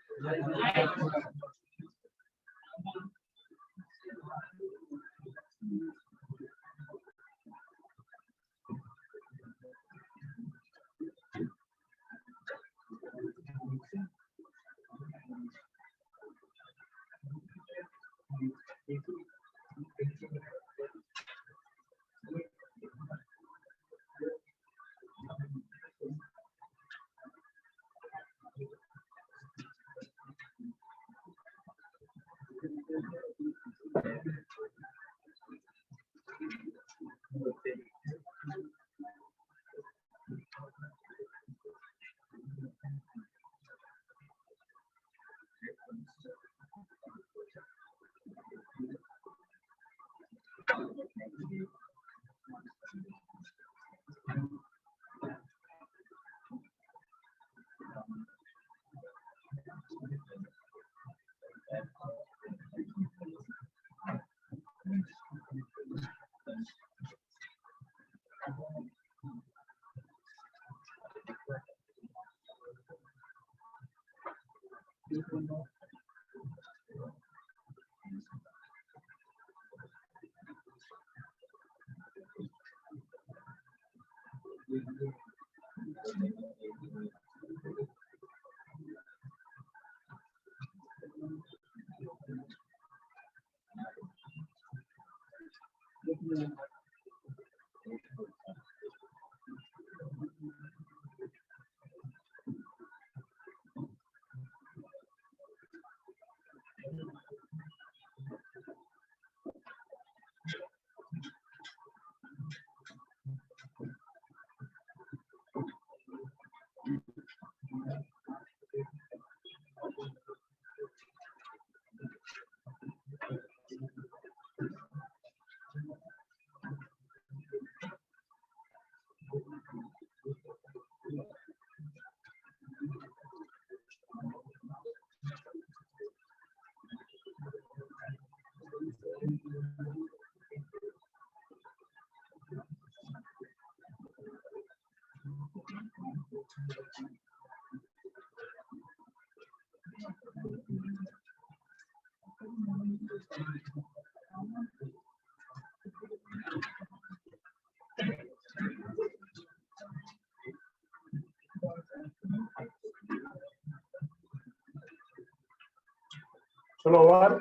चलो और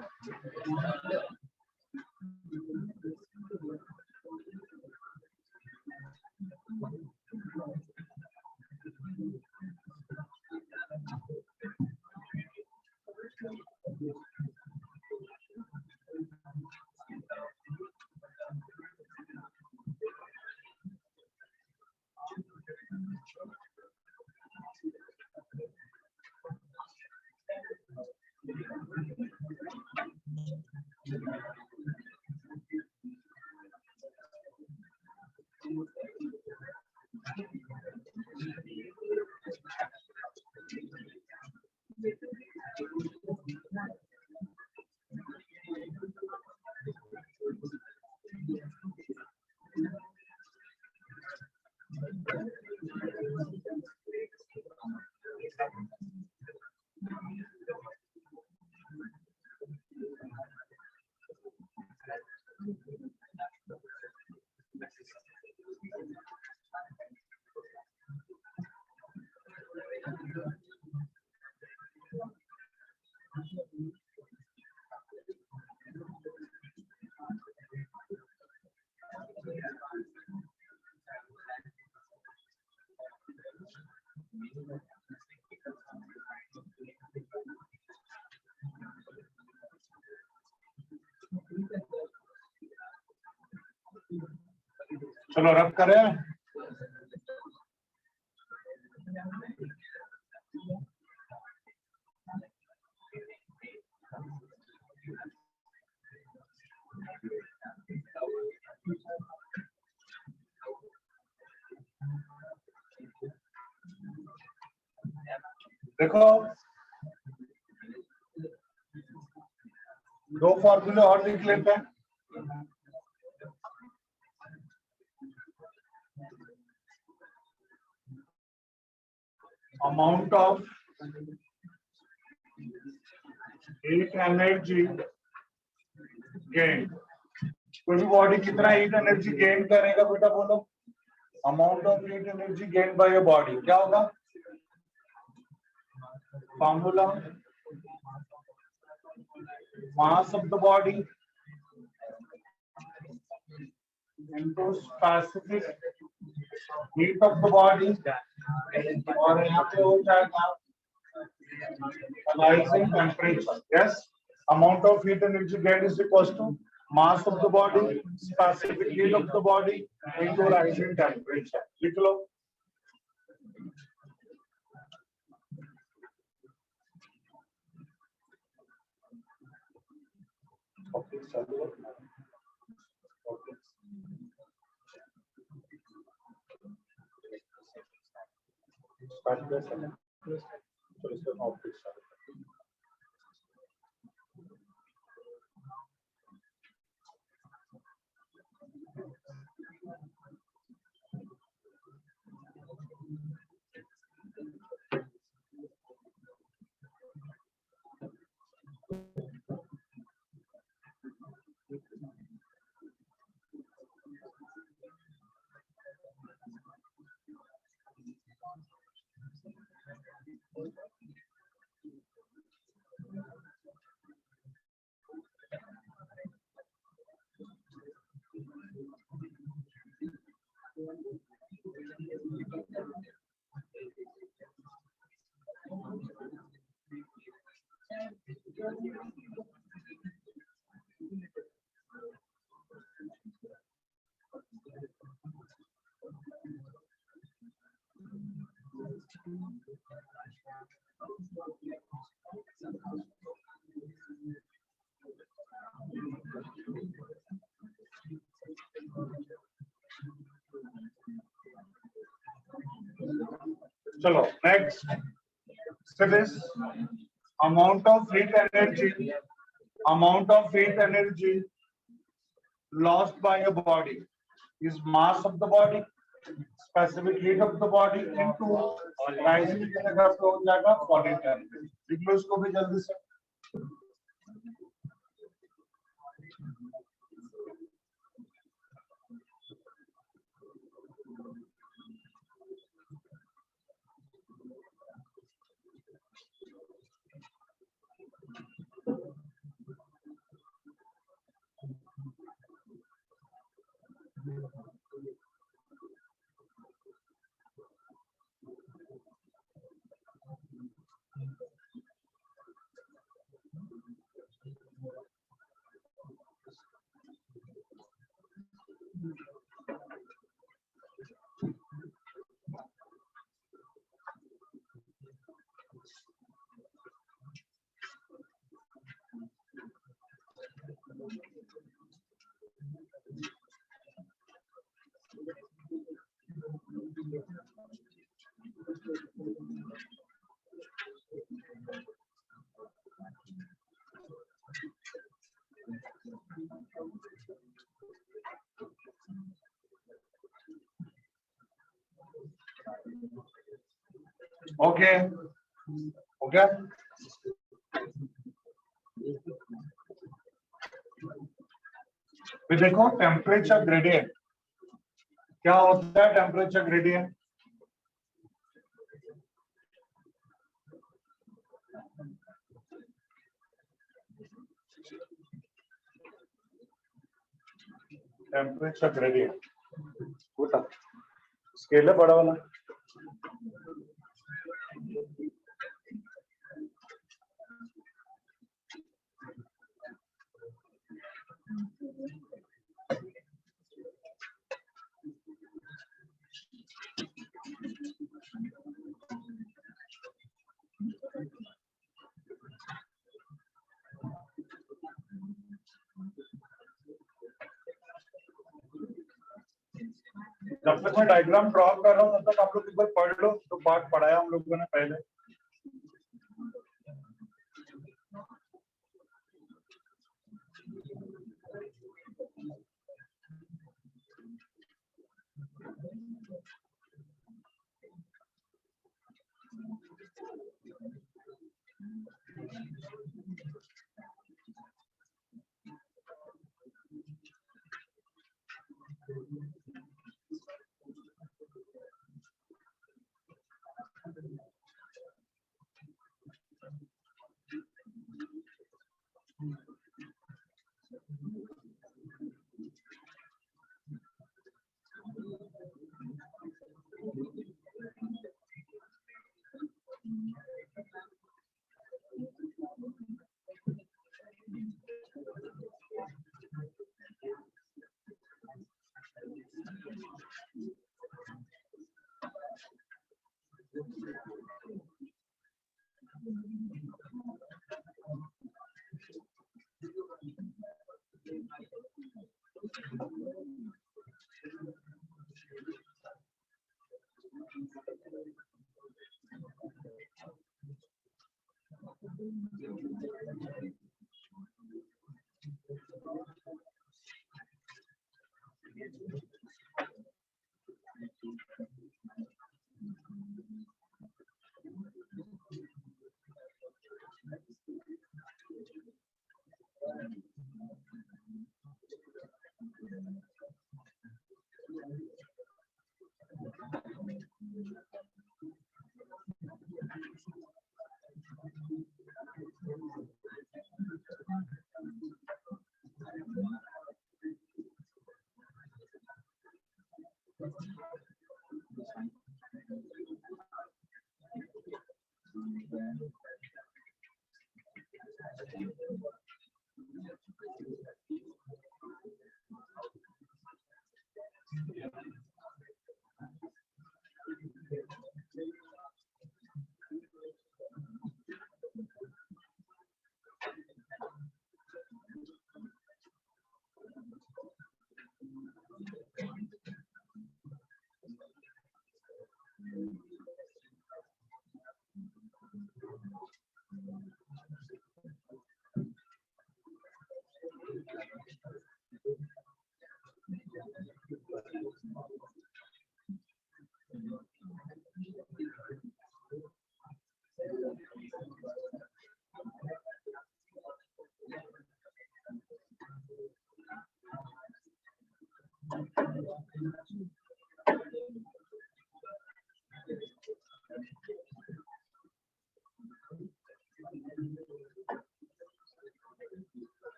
चलो रब करें। देखो दो फॉर्मूले और लिख लेते हैं। Amount of heat energy gain, कोई भी बॉडी कितना हीट एनर्जी गेन करेगा बेटा बोलो? Amount of heat energy gain by your body क्या होगा? Formula mass of the body into specific heat of the body, और यहाँ पे हो जाएगा rising temperature. Yes, amount of heat energy gained is equals to mass of the body, specific heat of the body into rising temperature. लिख लो। Okay, चलो। Okay. चलो next, this amount of heat energy lost by a body is mass of the body, specific heat of the body into rising जगह पे हो जाएगा body temperature। लिख लो इसको भी जल्दी से। ओके हो गया। फिर देखो टेम्परेचर ग्रेडियंट क्या होता है। टेम्परेचर ग्रेडियंट स्केल है बड़ा वाला। जब तक मैं डायग्राम ड्रॉ कर रहा हूँ तब तक आप लोग एक बार पढ़ लो तो पाठ पढ़ाया हम लोगों ने पहले।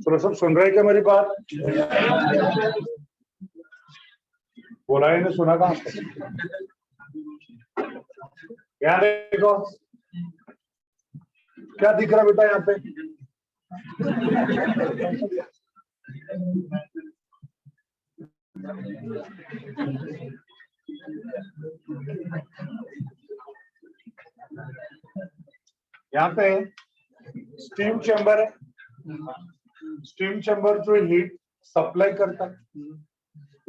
तो सब सुन रहे क्या मेरी बात? बोला ही नहीं, सुना कहाँ से? यहाँ देखो क्या दिख रहा बेटा यहाँ पे? यहाँ पे स्टीम चैम्बर है। स्टीम चैम्बर जो हीट सप्लाई करता है।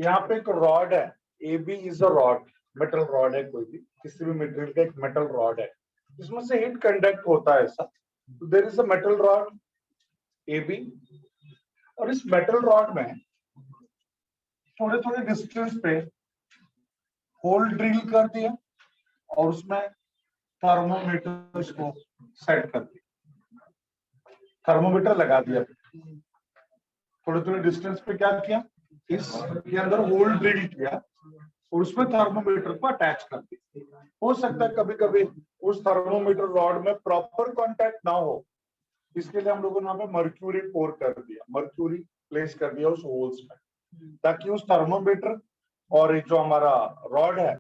यहाँ पे एक रॉड है, AB is a rod, metal rod है, कोई भी किसी भी मटेरियल का एक मेटल रॉड है, इसमें से हीट कंडक्ट होता है ऐसा। There is a metal rod AB, और इस मेटल रॉड में थोड़े थोड़े डिस्टेंस पे होल ड्रिल कर दिया और उसमें थर्मोमीटर को सेट कर दिया, थर्मोमीटर लगा दिया। थोड़े थोड़े डिस्टेंस पे क्या किया, इसके अंदर होल ड्रिल किया और उसमें थर्मोमीटर को अटैच कर दिया। हो सकता है कभी कभी उस थर्मोमीटर रॉड में प्रॉपर कांटेक्ट ना हो, इसके लिए हम लोगों ने यहाँ पे मर्क्यूरी पोर कर दिया, मर्क्यूरी प्लेस कर दिया उस होल्स में, ताकि उस थर्मोमीटर और जो हमारा रॉड है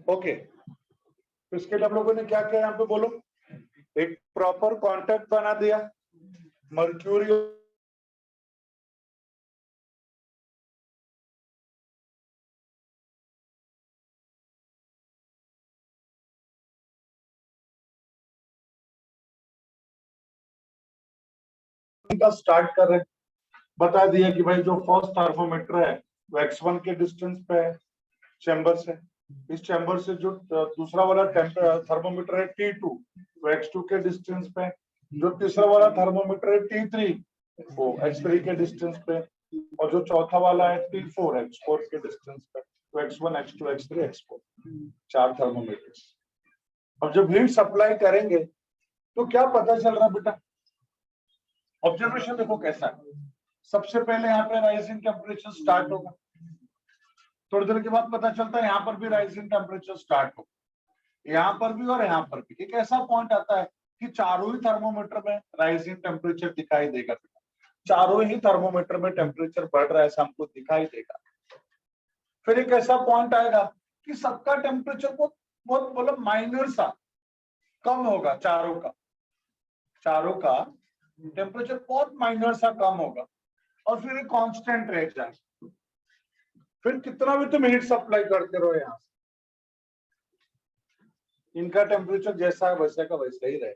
ओके। तो इसके लिए हम लोगों ने क्या किया यहाँ पे बोलो, एक प्रॉपर कांटेक्ट बना दिया, मर्क्यूरी का स्टार्ट कर रहे, बता दिया कि भाई जो फर्स्ट थर्मोमीटर है वो X1 के डिस्टेंस पे है चैम्बर से, इस चैम्बर से जो दूसरा वाला थर्मोमीटर है T2 वो X2 के डिस्टेंस पे, जो तीसरा वाला थर्मोमीटर है T3 वो X3 के डिस्टेंस पे, और जो चौथा वाला है T4 X4 के डिस्टेंस पे, तो X1 X2 X3 X4 चार थर्मोमीटर्स। अब जब हीट सप्लाई करेंगे तो क्या पता चल रहा बेटा, ऑब्जर्वेशन देखो कैसा है। सबसे पहले यहाँ पे राइजिंग टेम्परेचर स्टार्ट होगा, थोड़ी देर के बाद पता चलता है यहाँ पर भी राइजिंग टेम्परेचर स्टार्ट होगा, यहाँ पर भी और यहाँ पर भी। एक ऐसा पॉइंट आता है कि चारों ही थर्मोमीटर में राइजिंग टेम्परेचर दिखाई देगा, चारों ही थर्मोमीटर में टेम्परेचर बढ़ रहा है ऐसा हमको दिखाई देगा। फिर एक ऐसा पॉइंट आएगा कि सबका टेम्परेचर बहुत बहुत मतलब माइनर सा कम होगा, चारों का टेम्परेचर बहुत माइनर सा कम होगा और फिर कांस्टेंट रह जाएगा। फिर कितना भी तुम हीट सप्लाई करते रहो यहाँ से, इनका टेम्परेचर जैसा है वैसे का वैसा ही रहे,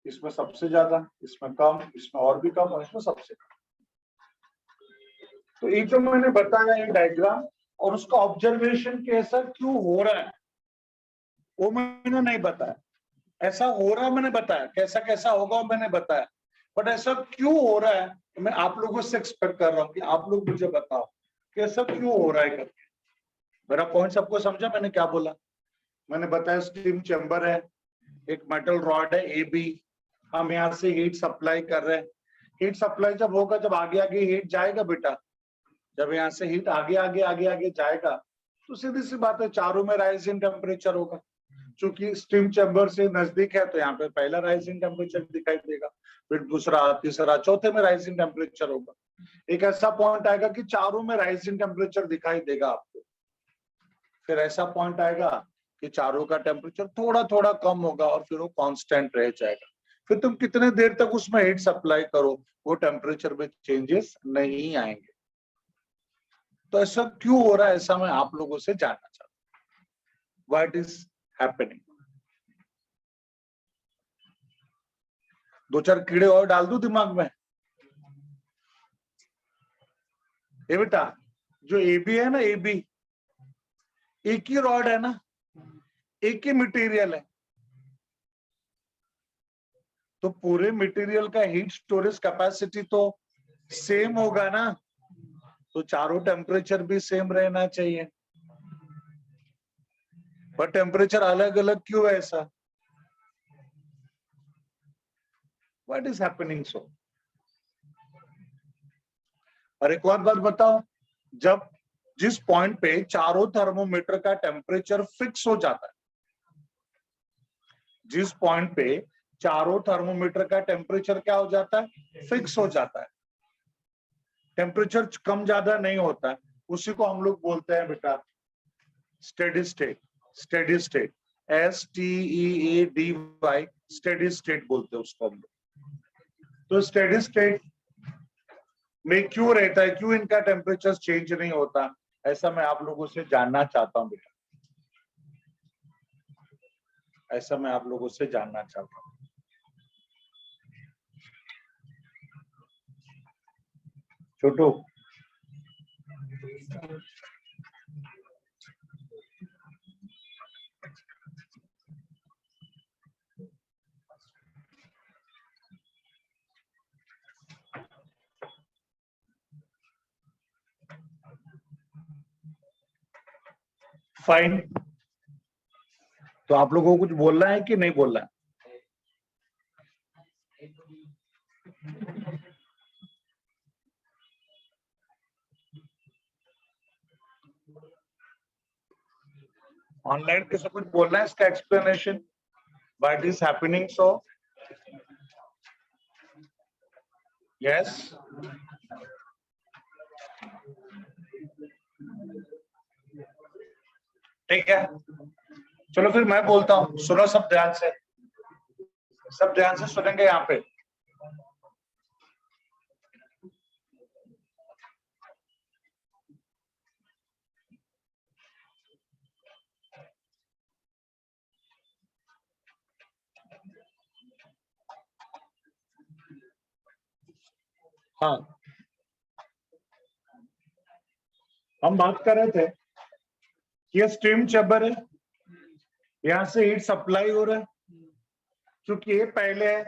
इसमें सबसे ज्यादा, इसमें कम, इसमें और भी कम और इसमें सबसे कम। तो ये जो मैंने बताया ये डायग्राम और उसका ऑब्जर्वेशन कैसा क्यों हो रहा है वो मैंने नहीं बताया, ऐसा हो रहा है मैंने बताया, कैसा कैसा होगा वो मैंने बताया, बट ऐसा क्यों हो रहा है तो मैं आप लोगों से एक्सपेक्ट कर रहा हूँ कि आप लोग मुझे बताओ कि ऐसा क्यों हो रहा है करके। मेरा पॉइंट सबको समझा मैंने क्या बोला? मैंने बताया स्टीम चैम्बर है, एक मेटल रॉड है AB, हम यहाँ से हीट सप्लाई कर रहे हैं। हीट सप्लाई जब होगा, जब आगे आगे हीट जाएगा बेटा, जब यहाँ से हीट आगे आगे आगे आगे जाएगा तो सीधी सी बात है चारों में राइज इन टेम्परेचर होगा। चूंकि स्टीम चैम्बर से नजदीक है तो यहाँ पे पहला राइजिंग टेम्परेचर दिखाई देगा, फिर दूसरा, तीसरा, चौथे में राइजिंग टेम्परेचर होगा। एक ऐसा पॉइंट आएगा कि चारों में राइजिंग टेम्परेचर दिखाई देगा आपको, फिर ऐसा पॉइंट आएगा कि चारों का टेम्परेचर थोड़ा थोड़ा कम होगा और फिर वो कांस्टेंट रह जाएगा। फिर तुम कितने देर तक उसमें हीट सप्लाई करो, वो टेम्परेचर में चेंजेस नहीं आएंगे। तो ऐसा क्यों हो रहा है, ऐसा मैं आप लोगों से जानना चाहता हूं, व्हाट इज हैपनिंग। दो चार कीड़े और डाल दूं दिमाग में। ये बेटा जो एबी है ना, एबी एक ही रॉड है ना, एक ही मटेरियल है, तो पूरे मटेरियल का हीट स्टोरेज कैपेसिटी तो सेम होगा ना, तो चारों टेम्परेचर भी सेम रहना चाहिए, पर टेम्परेचर अलग अलग क्यों है ऐसा, व्हाट इज हैपनिंग सो। और एक और बात बताओ, जब जिस पॉइंट पे चारों थर्मोमीटर का टेम्परेचर फिक्स हो जाता है, जिस पॉइंट पे चारों थर्मोमीटर का टेम्परेचर क्या हो जाता है, फिक्स हो जाता है, टेम्परेचर कम ज्यादा नहीं होता है, उसी को हम लोग बोलते हैं बेटा steady state. Steady state, STEADY, steady state बोलते हैं उसको हम लोग। तो स्टेडी स्टेट में क्यों रहता है, क्यों इनका टेम्परेचर चेंज नहीं होता, ऐसा मैं आप लोगों से जानना चाहता हूं बेटा, ऐसा मैं आप लोगों से जानना चाहता हूं। छोटू फाइन, तो आप लोगों को कुछ बोलना है कि नहीं बोलना है। ऑनलाइन किसी कुछ बोलना है इसका explanation, what is happening so. Yes, ठीक है, चलो फिर मैं बोलता हूं, सुनो सब ध्यान से, सब ध्यान से सुनेंगे यहाँ पे। हाँ, हम बात कर रहे थे कि ये स्टीम चैम्बर है, यहां से हीट सप्लाई हो रहा है, क्योंकि ये पहले है,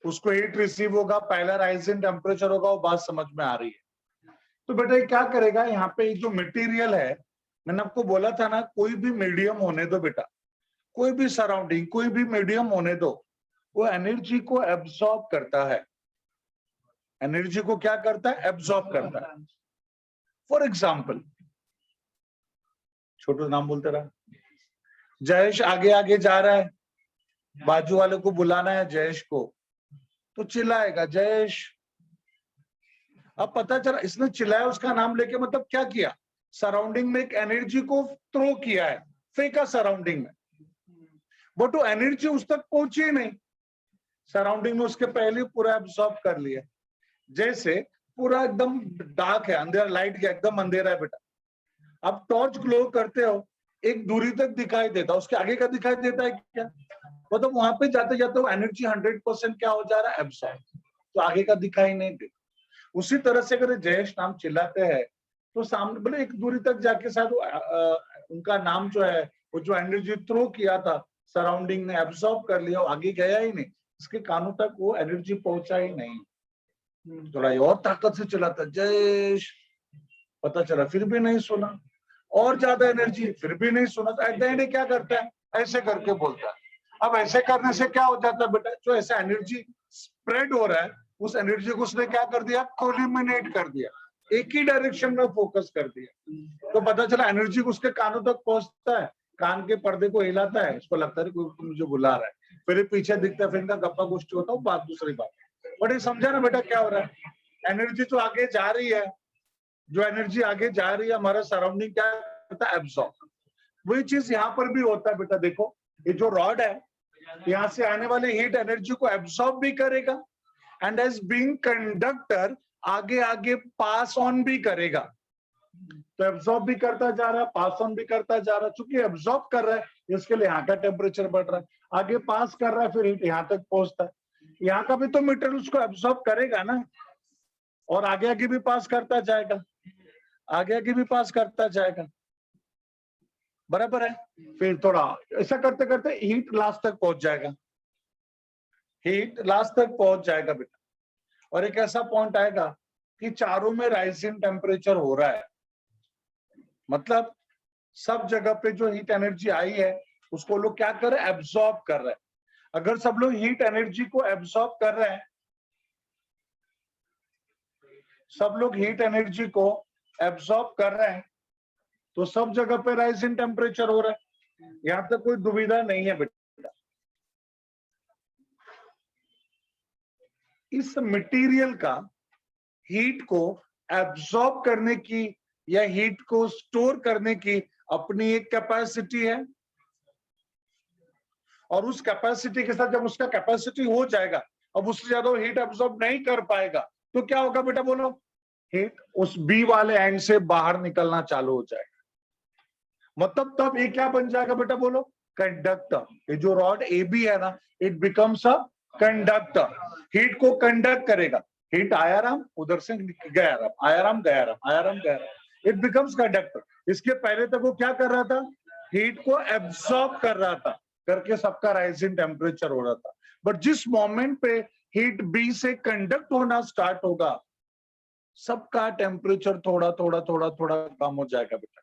उसको हीट रिसीव होगा, पहला राइज इन टेम्परेचर होगा, वो बात समझ में आ रही है। तो बेटा ये क्या करेगा, यहाँ पे जो मटेरियल है, मैंने आपको बोला था ना, कोई भी मीडियम होने दो बेटा, कोई भी सराउंडिंग, कोई भी मीडियम होने दो, वो एनर्जी को एब्सॉर्ब करता है, एनर्जी को क्या करता है, एब्सॉर्ब करता है। फॉर एग्जाम्पल, छोटू नाम बोलते रहा, जयेश आगे आगे जा रहा है, बाजू वाले को बुलाना है जयेश को, तो चिल्लाएगा जयेश। अब पता चला इसने चिल्लाया, उसका नाम लेके मतलब क्या किया, सराउंडिंग में एक एनर्जी को थ्रो किया है, फेंका सराउंडिंग में, बट वो एनर्जी उस तक पहुंची नहीं, सराउंडिंग में उसके पहले पूरा एब्सॉर्ब कर लिया। जैसे पूरा एकदम डार्क है, अंधेरा, लाइट गया, एकदम अंधेरा है बेटा, अब टॉर्च ग्लो करते हो, एक दूरी तक दिखाई देता, उसके आगे का दिखाई देता है क्या, मतलब वहां पे जाते जाते वो एनर्जी 100% क्या हो जा रहा है, एब्सॉर्ब, तो आगे का दिखाई नहीं देता। उसी तरह से अगर जयेश नाम चिल्लाते हैं, तो सामने बोले एक दूरी तक जाके शायद उनका नाम जो है, वो जो एनर्जी थ्रो किया था सराउंडिंग ने एब्सॉर्ब कर लिया, आगे गया ही नहीं, इसके कानों तक वो एनर्जी पहुंचा ही नहीं। थोड़ा और ताकत से चिल्लाता जयेश, पता चला फिर भी नहीं सुना, और ज्यादा एनर्जी, फिर भी नहीं सुना, तो एट द एंड क्या करता है, ऐसे करके बोलता है। अब ऐसे करने से क्या हो जाता है बेटा, जो ऐसा एनर्जी स्प्रेड हो रहा है, उस एनर्जी को उसने क्या कर दिया, कोलिमिनेट कर दिया, एक ही डायरेक्शन में फोकस कर दिया, तो पता चला एनर्जी उसके कानों तक पहुंचता है, कान के पर्दे को हिलाता है, उसको लगता है कोई मुझे बुला रहा है, फिर पीछे दिखता है, फिर इनका गप्पा गोष्ठी होता है, बात दूसरी बात। बट ये समझा ना बेटा क्या हो रहा है, एनर्जी तो आगे जा रही है, जो एनर्जी आगे जा रही है, हमारा सराउंडिंग क्या करता है, एब्सॉर्ब। वही चीज यहाँ पर भी होता है बेटा, देखो ये जो रॉड है, यहाँ से आने वाले हीट एनर्जी को एब्सॉर्ब भी करेगा एंड एज बीइंग कंडक्टर आगे आगे पास ऑन भी करेगा। तो एब्सॉर्ब भी करता जा रहा है, पास ऑन भी करता जा रहा है। चूंकि एब्सॉर्ब कर रहा है इसके लिए यहाँ का टेम्परेचर बढ़ रहा है, आगे पास कर रहा है फिर हीट यहाँ तक पहुंचता है। यहाँ का भी तो मटेरियल उसको एब्सॉर्ब करेगा ना, और आगे आगे भी पास करता जाएगा, आगे आगे भी पास करता जाएगा, बराबर है। फिर थोड़ा ऐसा करते करते हीट लास्ट तक पहुंच जाएगा, हीट लास्ट तक पहुंच जाएगा बेटा। और एक ऐसा पॉइंट आएगा कि चारों में राइजिंग टेम्परेचर हो रहा है, मतलब सब जगह पे जो हीट एनर्जी आई है उसको लोग क्या कर रहे हैं, एब्सॉर्ब कर रहे हैं। अगर सब लोग हीट एनर्जी को एब्सॉर्ब कर रहे हैं, सब लोग हीट एनर्जी को एब्सॉर्ब कर रहे हैं, तो सब जगह पे राइज इन टेम्परेचर हो रहा है। यहां तक कोई दुविधा नहीं है बेटा। इस मटेरियल का हीट को एब्सॉर्ब करने की या हीट को स्टोर करने की अपनी एक कैपेसिटी है, और उस कैपेसिटी के साथ जब उसका कैपेसिटी हो जाएगा, अब उससे ज्यादा हीट एब्सॉर्ब नहीं कर पाएगा, तो क्या होगा बेटा बोलो, हीट उस बी वाले एंड से बाहर निकलना चालू हो जाएगा। मतलब तब ये क्या बन जाएगा बेटा बोलो, कंडक्टर। ये जो रॉड ए बी है ना, it becomes a conductor, heat को कंडक्ट करेगा। हीट आया राम, उधर से गया राम, आया राम गया राम, आया राम गया राम, इट बिकम्स कंडक्टर। इसके पहले तक वो क्या कर रहा था, हीट को एब्सॉर्ब कर रहा था, करके सबका राइजिंग टेम्परेचर हो रहा था। बट जिस मोमेंट पे हीट बी से कंडक्ट होना स्टार्ट होगा, सबका टेम्परेचर थोड़ा थोड़ा थोड़ा थोड़ा कम हो जाएगा बेटा,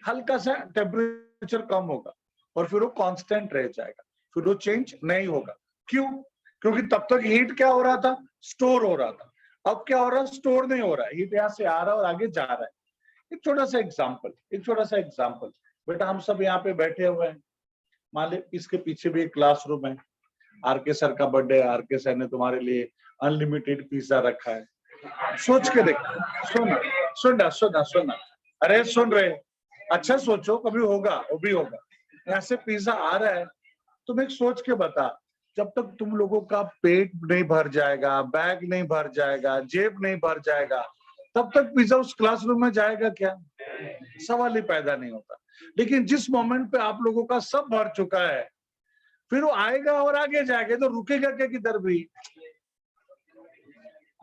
हल्का सा टेम्परेचर कम होगा और फिर वो कांस्टेंट रह जाएगा, फिर वो चेंज नहीं होगा। क्यों? क्योंकि तब तक हीट क्या हो रहा था, स्टोर हो रहा था। अब क्या हो रहा है, स्टोर नहीं हो रहा है, हीट यहाँ से आ रहा है और आगे जा रहा है। एक छोटा सा एग्जांपल, बेटा हम सब यहाँ पे बैठे हुए हैं, मान ली इसके पीछे भी एक क्लासरूम है, आरके सर का बर्थडे है, आरके सर ने तुम्हारे लिए अनलिमिटेड पिज्जा रखा है। सोच के देख, सुनना, अरे सुन रहे, अच्छा सोचो, कभी होगा, वो भी होगा, ऐसे पिज्जा आ रहा है। तुम एक सोच के बता, जब तक तुम लोगों का पेट नहीं भर जाएगा, बैग नहीं भर जाएगा, जेब नहीं भर जाएगा, तब तक पिज्जा उस क्लासरूम में जाएगा क्या, सवाल ही पैदा नहीं होता। लेकिन जिस मोमेंट पे आप लोगों का सब भर चुका है, फिर वो आएगा और आगे जाएगा, तो रुकेगा क्या किधर भी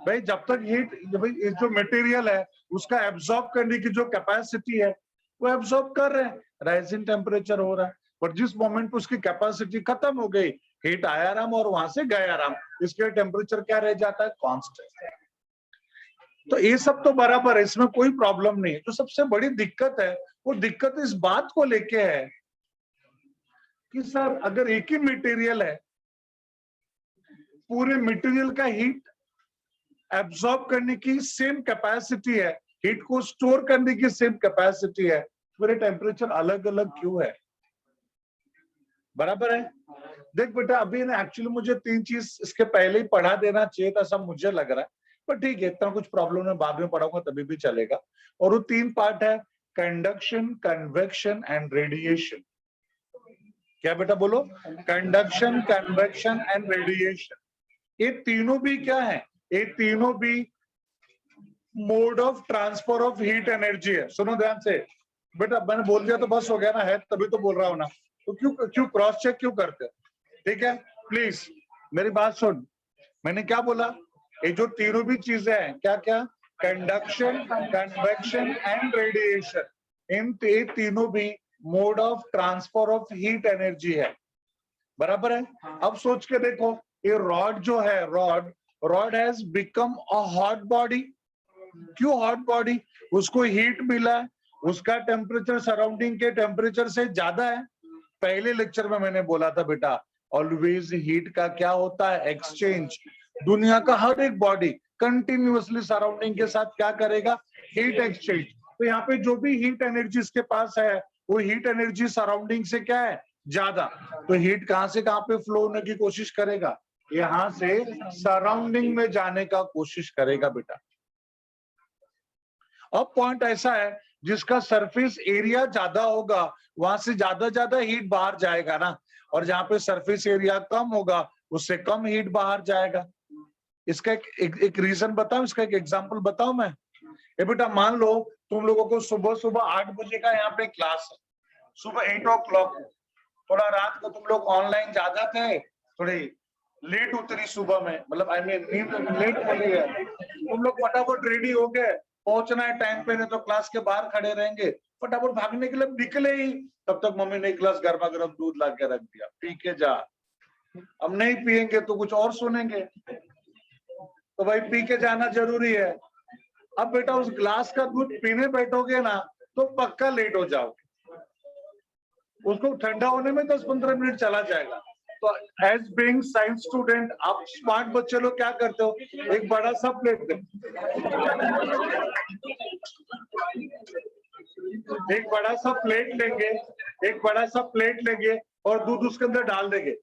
भाई। जब तक हीट, भाई जो मटेरियल है उसका एब्सॉर्ब करने की जो कैपेसिटी है वो एब्सॉर्ब कर रहे हैं, राइजिंग टेम्परेचर हो रहा है। पर जिस मोमेंट पे उसकी कैपेसिटी खत्म हो गई, हीट आया राम और वहां से गया राम, इसके टेम्परेचर क्या रह जाता है, कांस्टेंट। तो ये सब तो बराबर है, इसमें कोई प्रॉब्लम नहीं है। जो सबसे बड़ी दिक्कत है, वो दिक्कत इस बात को लेके है कि सर अगर एक ही मटेरियल है, पूरे मटेरियल का हीट एब्सॉर्ब करने की सेम कैपेसिटी है, हीट को स्टोर करने की सेम कैपेसिटी है, मेरे टेम्परेचर अलग अलग क्यों है, बराबर है। देख बेटा, अभी ना एक्चुअली मुझे 3 चीज इसके पहले ही पढ़ा देना चाहिए था, सब मुझे लग रहा है, पर ठीक है, इतना कुछ प्रॉब्लम है, बाद में पढ़ाऊंगा तभी भी चलेगा। और वो 3 पार्ट है, कंडक्शन, कन्वेक्शन एंड रेडिएशन। क्या बेटा बोलो, कंडक्शन, कन्वेक्शन एंड रेडिएशन। ये तीनों भी क्या है, ये तीनों भी mode of transfer of heat energy है। सुनो ध्यान से बेटा, मैंने बोल दिया तो बस हो गया ना, है तभी तो बोल रहा हूं ना, तो क्यों क्रॉस चेक क्यों करते हो, ठीक है। प्लीज मेरी बात सुन, मैंने क्या बोला, ये जो तीनों भी चीजें हैं, क्या क्या, कंडक्शन, कन्वेक्शन एंड रेडिएशन, इन तीनों भी mode of transfer of heat energy है, बराबर है। अब सोच के देखो, ये रॉड जो है, rod has become a hot body. क्यों हॉट बॉडी, उसको हीट मिला है, उसका टेम्परेचर सराउंडिंग के टेम्परेचर से ज्यादा है। पहले लेक्चर में मैंने बोला था बेटा, ऑलवेज हीट का क्या होता है, एक्सचेंज। दुनिया का हर एक बॉडी कंटिन्यूअसली सराउंडिंग के साथ क्या करेगा, हीट एक्सचेंज। तो यहाँ पे जो भी हीट एनर्जी इसके पास है, वो हीट एनर्जी सराउंडिंग से क्या है, ज्यादा। तो हीट कहां से कहां पे फ्लो होने की कोशिश करेगा, यहां से सराउंडिंग में जाने का कोशिश करेगा बेटा। अब पॉइंट ऐसा है, जिसका सरफेस एरिया ज्यादा होगा, वहां से ज्यादा हीट बाहर जाएगा ना, और जहाँ पे सरफेस एरिया कम होगा उससे कम हीट बाहर जाएगा। इसका एक रीजन बताऊं, इसका एक एग्जांपल बताऊं मैं। ये बेटा मान लो तुम लोगों को सुबह सुबह 8 बजे का यहाँ पे क्लास है, सुबह 8 o'clock, थोड़ा रात को तुम लोग ऑनलाइन ज्यादा थे, थोड़ी लेट उतरी सुबह में, मतलब आई मीन नींद लेट बोली है, तुम लोग फटाफट रेडी हो गए, पहुंचना है टाइम पे, नहीं तो क्लास के बाहर खड़े रहेंगे, फटाफट भागने के लिए निकले ही, तब तक मम्मी ने एक गिलास गर्मा गर्म दूध ला के रख दिया, पी के जा। अब नहीं पियेंगे तो कुछ और सुनेंगे, तो भाई पी के जाना जरूरी है। अब बेटा उस ग्लास का दूध पीने बैठोगे ना तो पक्का लेट हो जाओगे, उसको ठंडा होने में 10-15 मिनट चला जाएगा। तो एज बीइंग साइंस स्टूडेंट आप स्मार्ट बच्चे लोग क्या करते हो, एक बड़ा सा प्लेट लेंगे, एक बड़ा सा प्लेट लेंगे और दूध उसके अंदर डाल देंगे।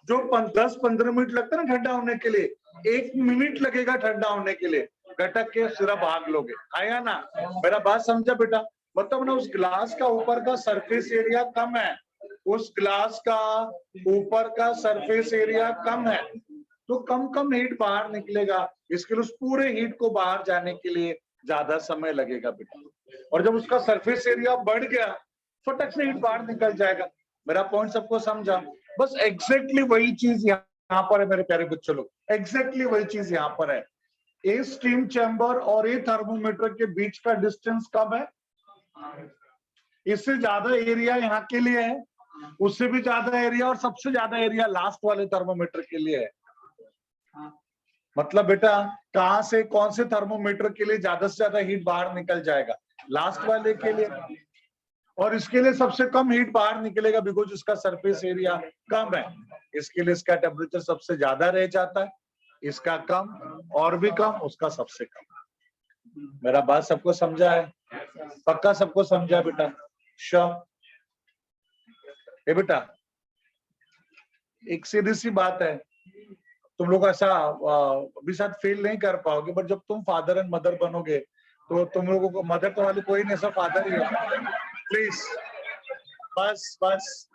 जो 10-15 मिनट लगता है ना ठंडा होने के लिए, 1 मिनट लगेगा ठंडा होने के लिए, गटक के सिरा भाग लोगे। आया ना, मेरा बात समझा बेटा? मतलब ना उस ग्लास का ऊपर का सरफेस एरिया कम है, उस ग्लास का ऊपर का सरफेस एरिया कम है, तो कम हीट बाहर निकलेगा। इसके लिए उस पूरे हीट को बाहर जाने के लिए ज्यादा समय लगेगा बेटा, और जब उसका सरफेस एरिया बढ़ गया फटक से हीट बाहर निकल जाएगा। मेरा पॉइंट सबको समझा? बस एग्जैक्टली वही चीज यहाँ पर है मेरे प्यारे बच्चों लोग, एग्जैक्टली वही चीज यहाँ पर है। ए स्टीम चैम्बर और ए थर्मोमीटर के बीच का डिस्टेंस कम है, इससे ज्यादा एरिया यहाँ के लिए है, उससे भी ज्यादा एरिया, और सबसे ज्यादा एरिया लास्ट वाले थर्मोमीटर के लिए है। मतलब बेटा कहां से कौन से थर्मोमीटर के लिए ज्यादा से ज्यादा हीट बाहर निकल जाएगा, लास्ट वाले के लिए, और इसके लिए सबसे कम हीट बाहर निकलेगा बिकॉज इसका सरफेस एरिया कम है, इसके लिए इसका टेम्परेचर सबसे ज्यादा रह जाता है, इसका कम और भी कम, उसका सबसे कम। मेरा बात सबको समझा है? पक्का सबको समझा बेटा? ए बेटा एक सीधी सी बात है, तुम लोग ऐसा अभी साथ फील नहीं कर पाओगे, बट जब तुम फादर एंड मदर बनोगे तो तुम लोगों को, मदर तुम्हारी कोई नहीं, ऐसा फादर ही होगा। प्लीज बस बस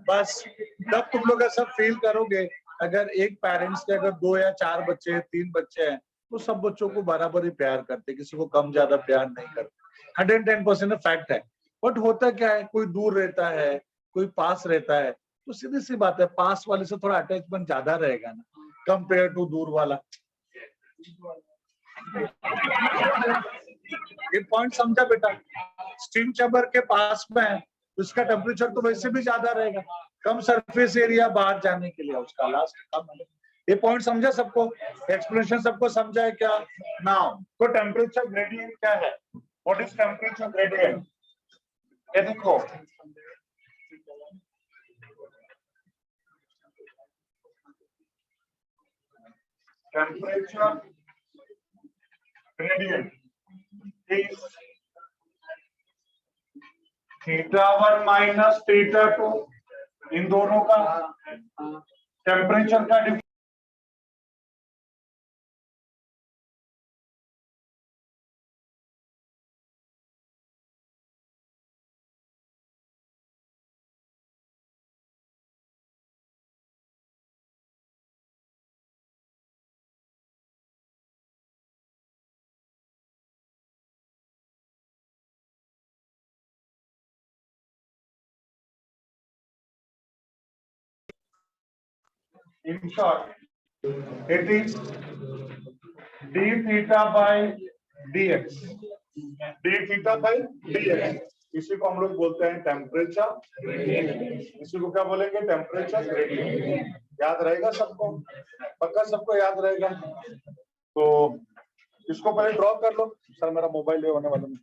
बस, जब तुम लोग ऐसा फील करोगे, अगर एक पेरेंट्स के अगर 2 या 4 बच्चे 3 बच्चे हैं तो सब बच्चों को बराबर ही प्यार करते, किसी को कम ज्यादा प्यार नहीं करते, 110% फैक्ट है। बट होता क्या है, कोई दूर रहता है, कोई पास रहता है, तो सीधी सी बात है पास वाले से थोड़ा अटैचमेंट ज्यादा रहेगा ना कंपेयर टू दूर वाला। ये पॉइंट समझा बेटा? स्टीम चैम्बर के पास में है, उसका टेम्परेचर तो वैसे भी ज्यादा रहेगा, कम सरफेस एरिया बाहर जाने के लिए, उसका लास्ट कम है। ये पॉइंट समझा सबको? एक्सप्लेनेशन सबको समझा है क्या? नाउ तो टेम्परेचर ग्रेडियंट क्या है? What is temperature gradient? ये देखो, टेम्परेचर ग्रेडियंट इज θ1 माइनस θ2, इन दोनों का टेम्परेचर का difference. In short, it is d theta by dx, d theta by dx, इसी को हम लोग बोलते हैं टेम्परेचर, इसी को क्या बोलेंगे? Temperature gradient. याद रहेगा सबको? पक्का सबको याद रहेगा? तो इसको पहले ड्रॉ कर लो। सर मेरा मोबाइल ये होने वाला है।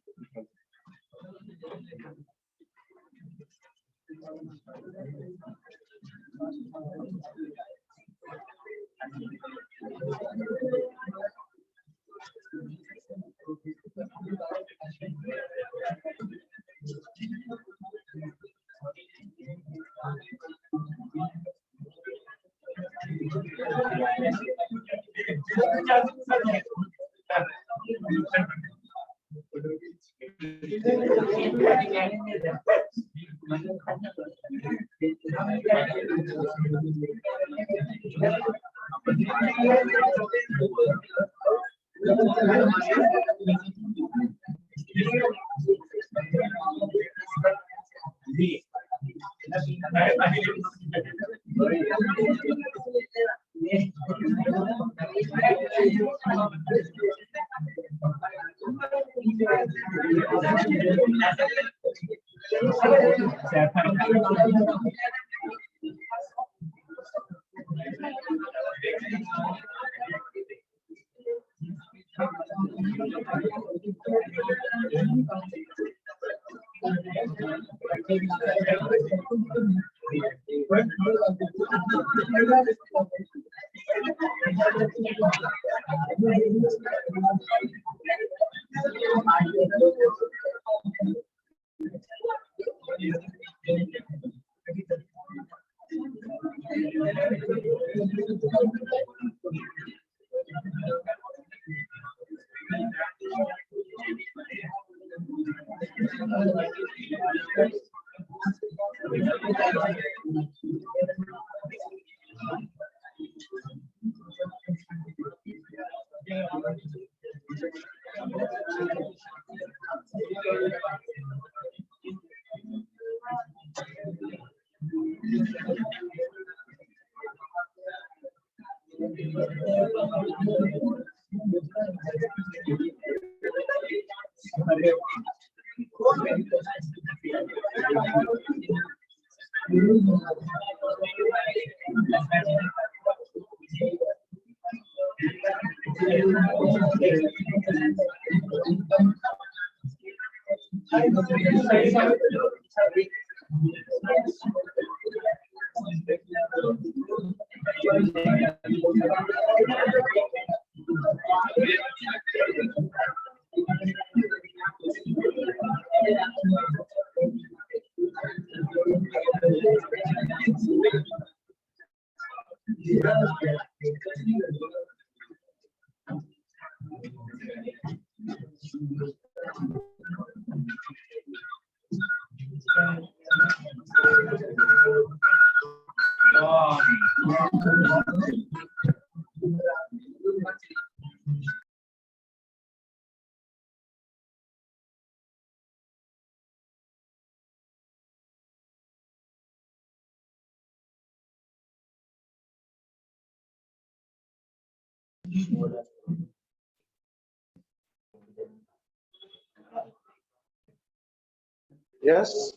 Yes.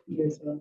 Yes, sir.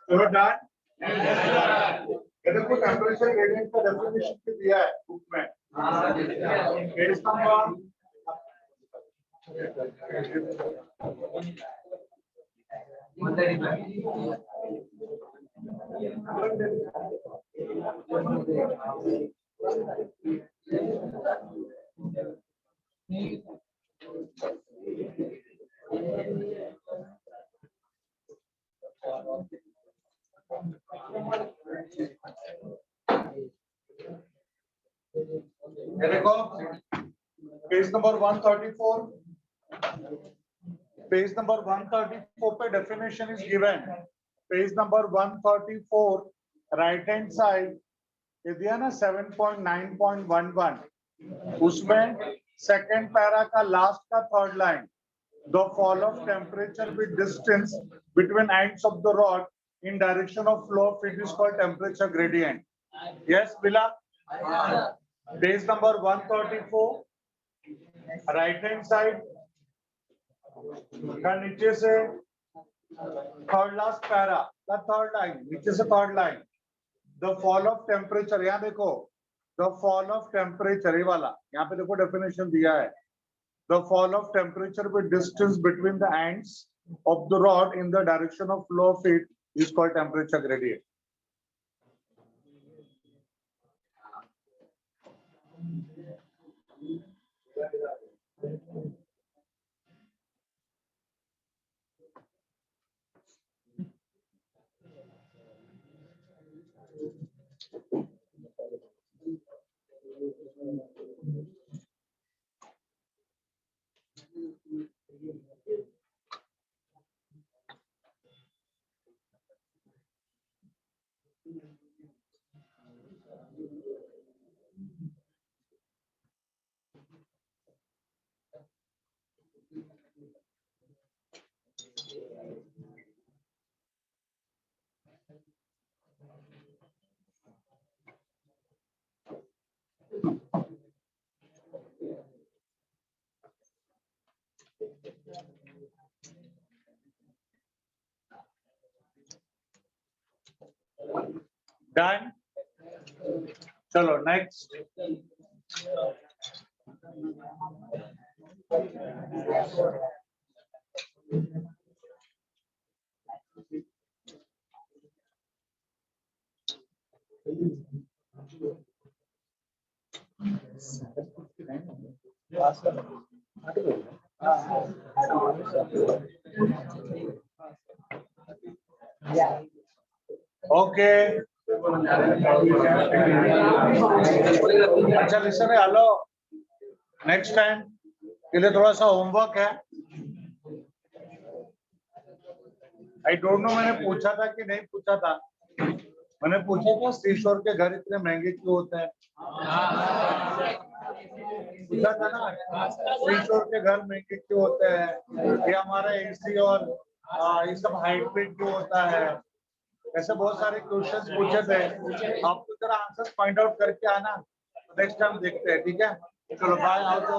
You're done? ये देखो टेम्परेचर ग्रेडियंट का डेफिनेशन भी दिया है बुक में। पेज नंबर ये देखो पेज नंबर 134 पेज नंबर 134 पे definition is given. Page number 134 right hand side ये दिया ना 7.9.11 उसमें सेकंड पैरा का लास्ट का third line the fall of temperature with distance between ends of the rod in direction of flow of it is called temperature gradient. Yes, Bila? Page number 134 right hand side का नीचे से third last para the third line नीचे से third line the fall of temperature यहाँ देखो the fall of temperature ये वाला यहाँ पे देखो definition दिया है the fall of temperature with distance between the ends of the rod in the direction of flow of it is called temperature gradient. Done. चलो next. Okay. अच्छा listen है हेलो नेक्स्ट टाइम के लिए थोड़ा सा homework है I don't know मैंने पूछा था कि नहीं पूछा था मैंने पूछा था श्रीशोर के घर इतने महंगे क्यों होते हैं पूछा था ना श्रीशोर के घर महंगे क्यों होते हैं ये हमारा एसी और ये सब हाइट पे क्यों होता है ऐसे बहुत सारे क्वेश्चंस पूछे थे, आपको जरा आंसर फाइंड आउट करके आना, नेक्स्ट टाइम देखते हैं, ठीक है? चलो बाय, आओ तो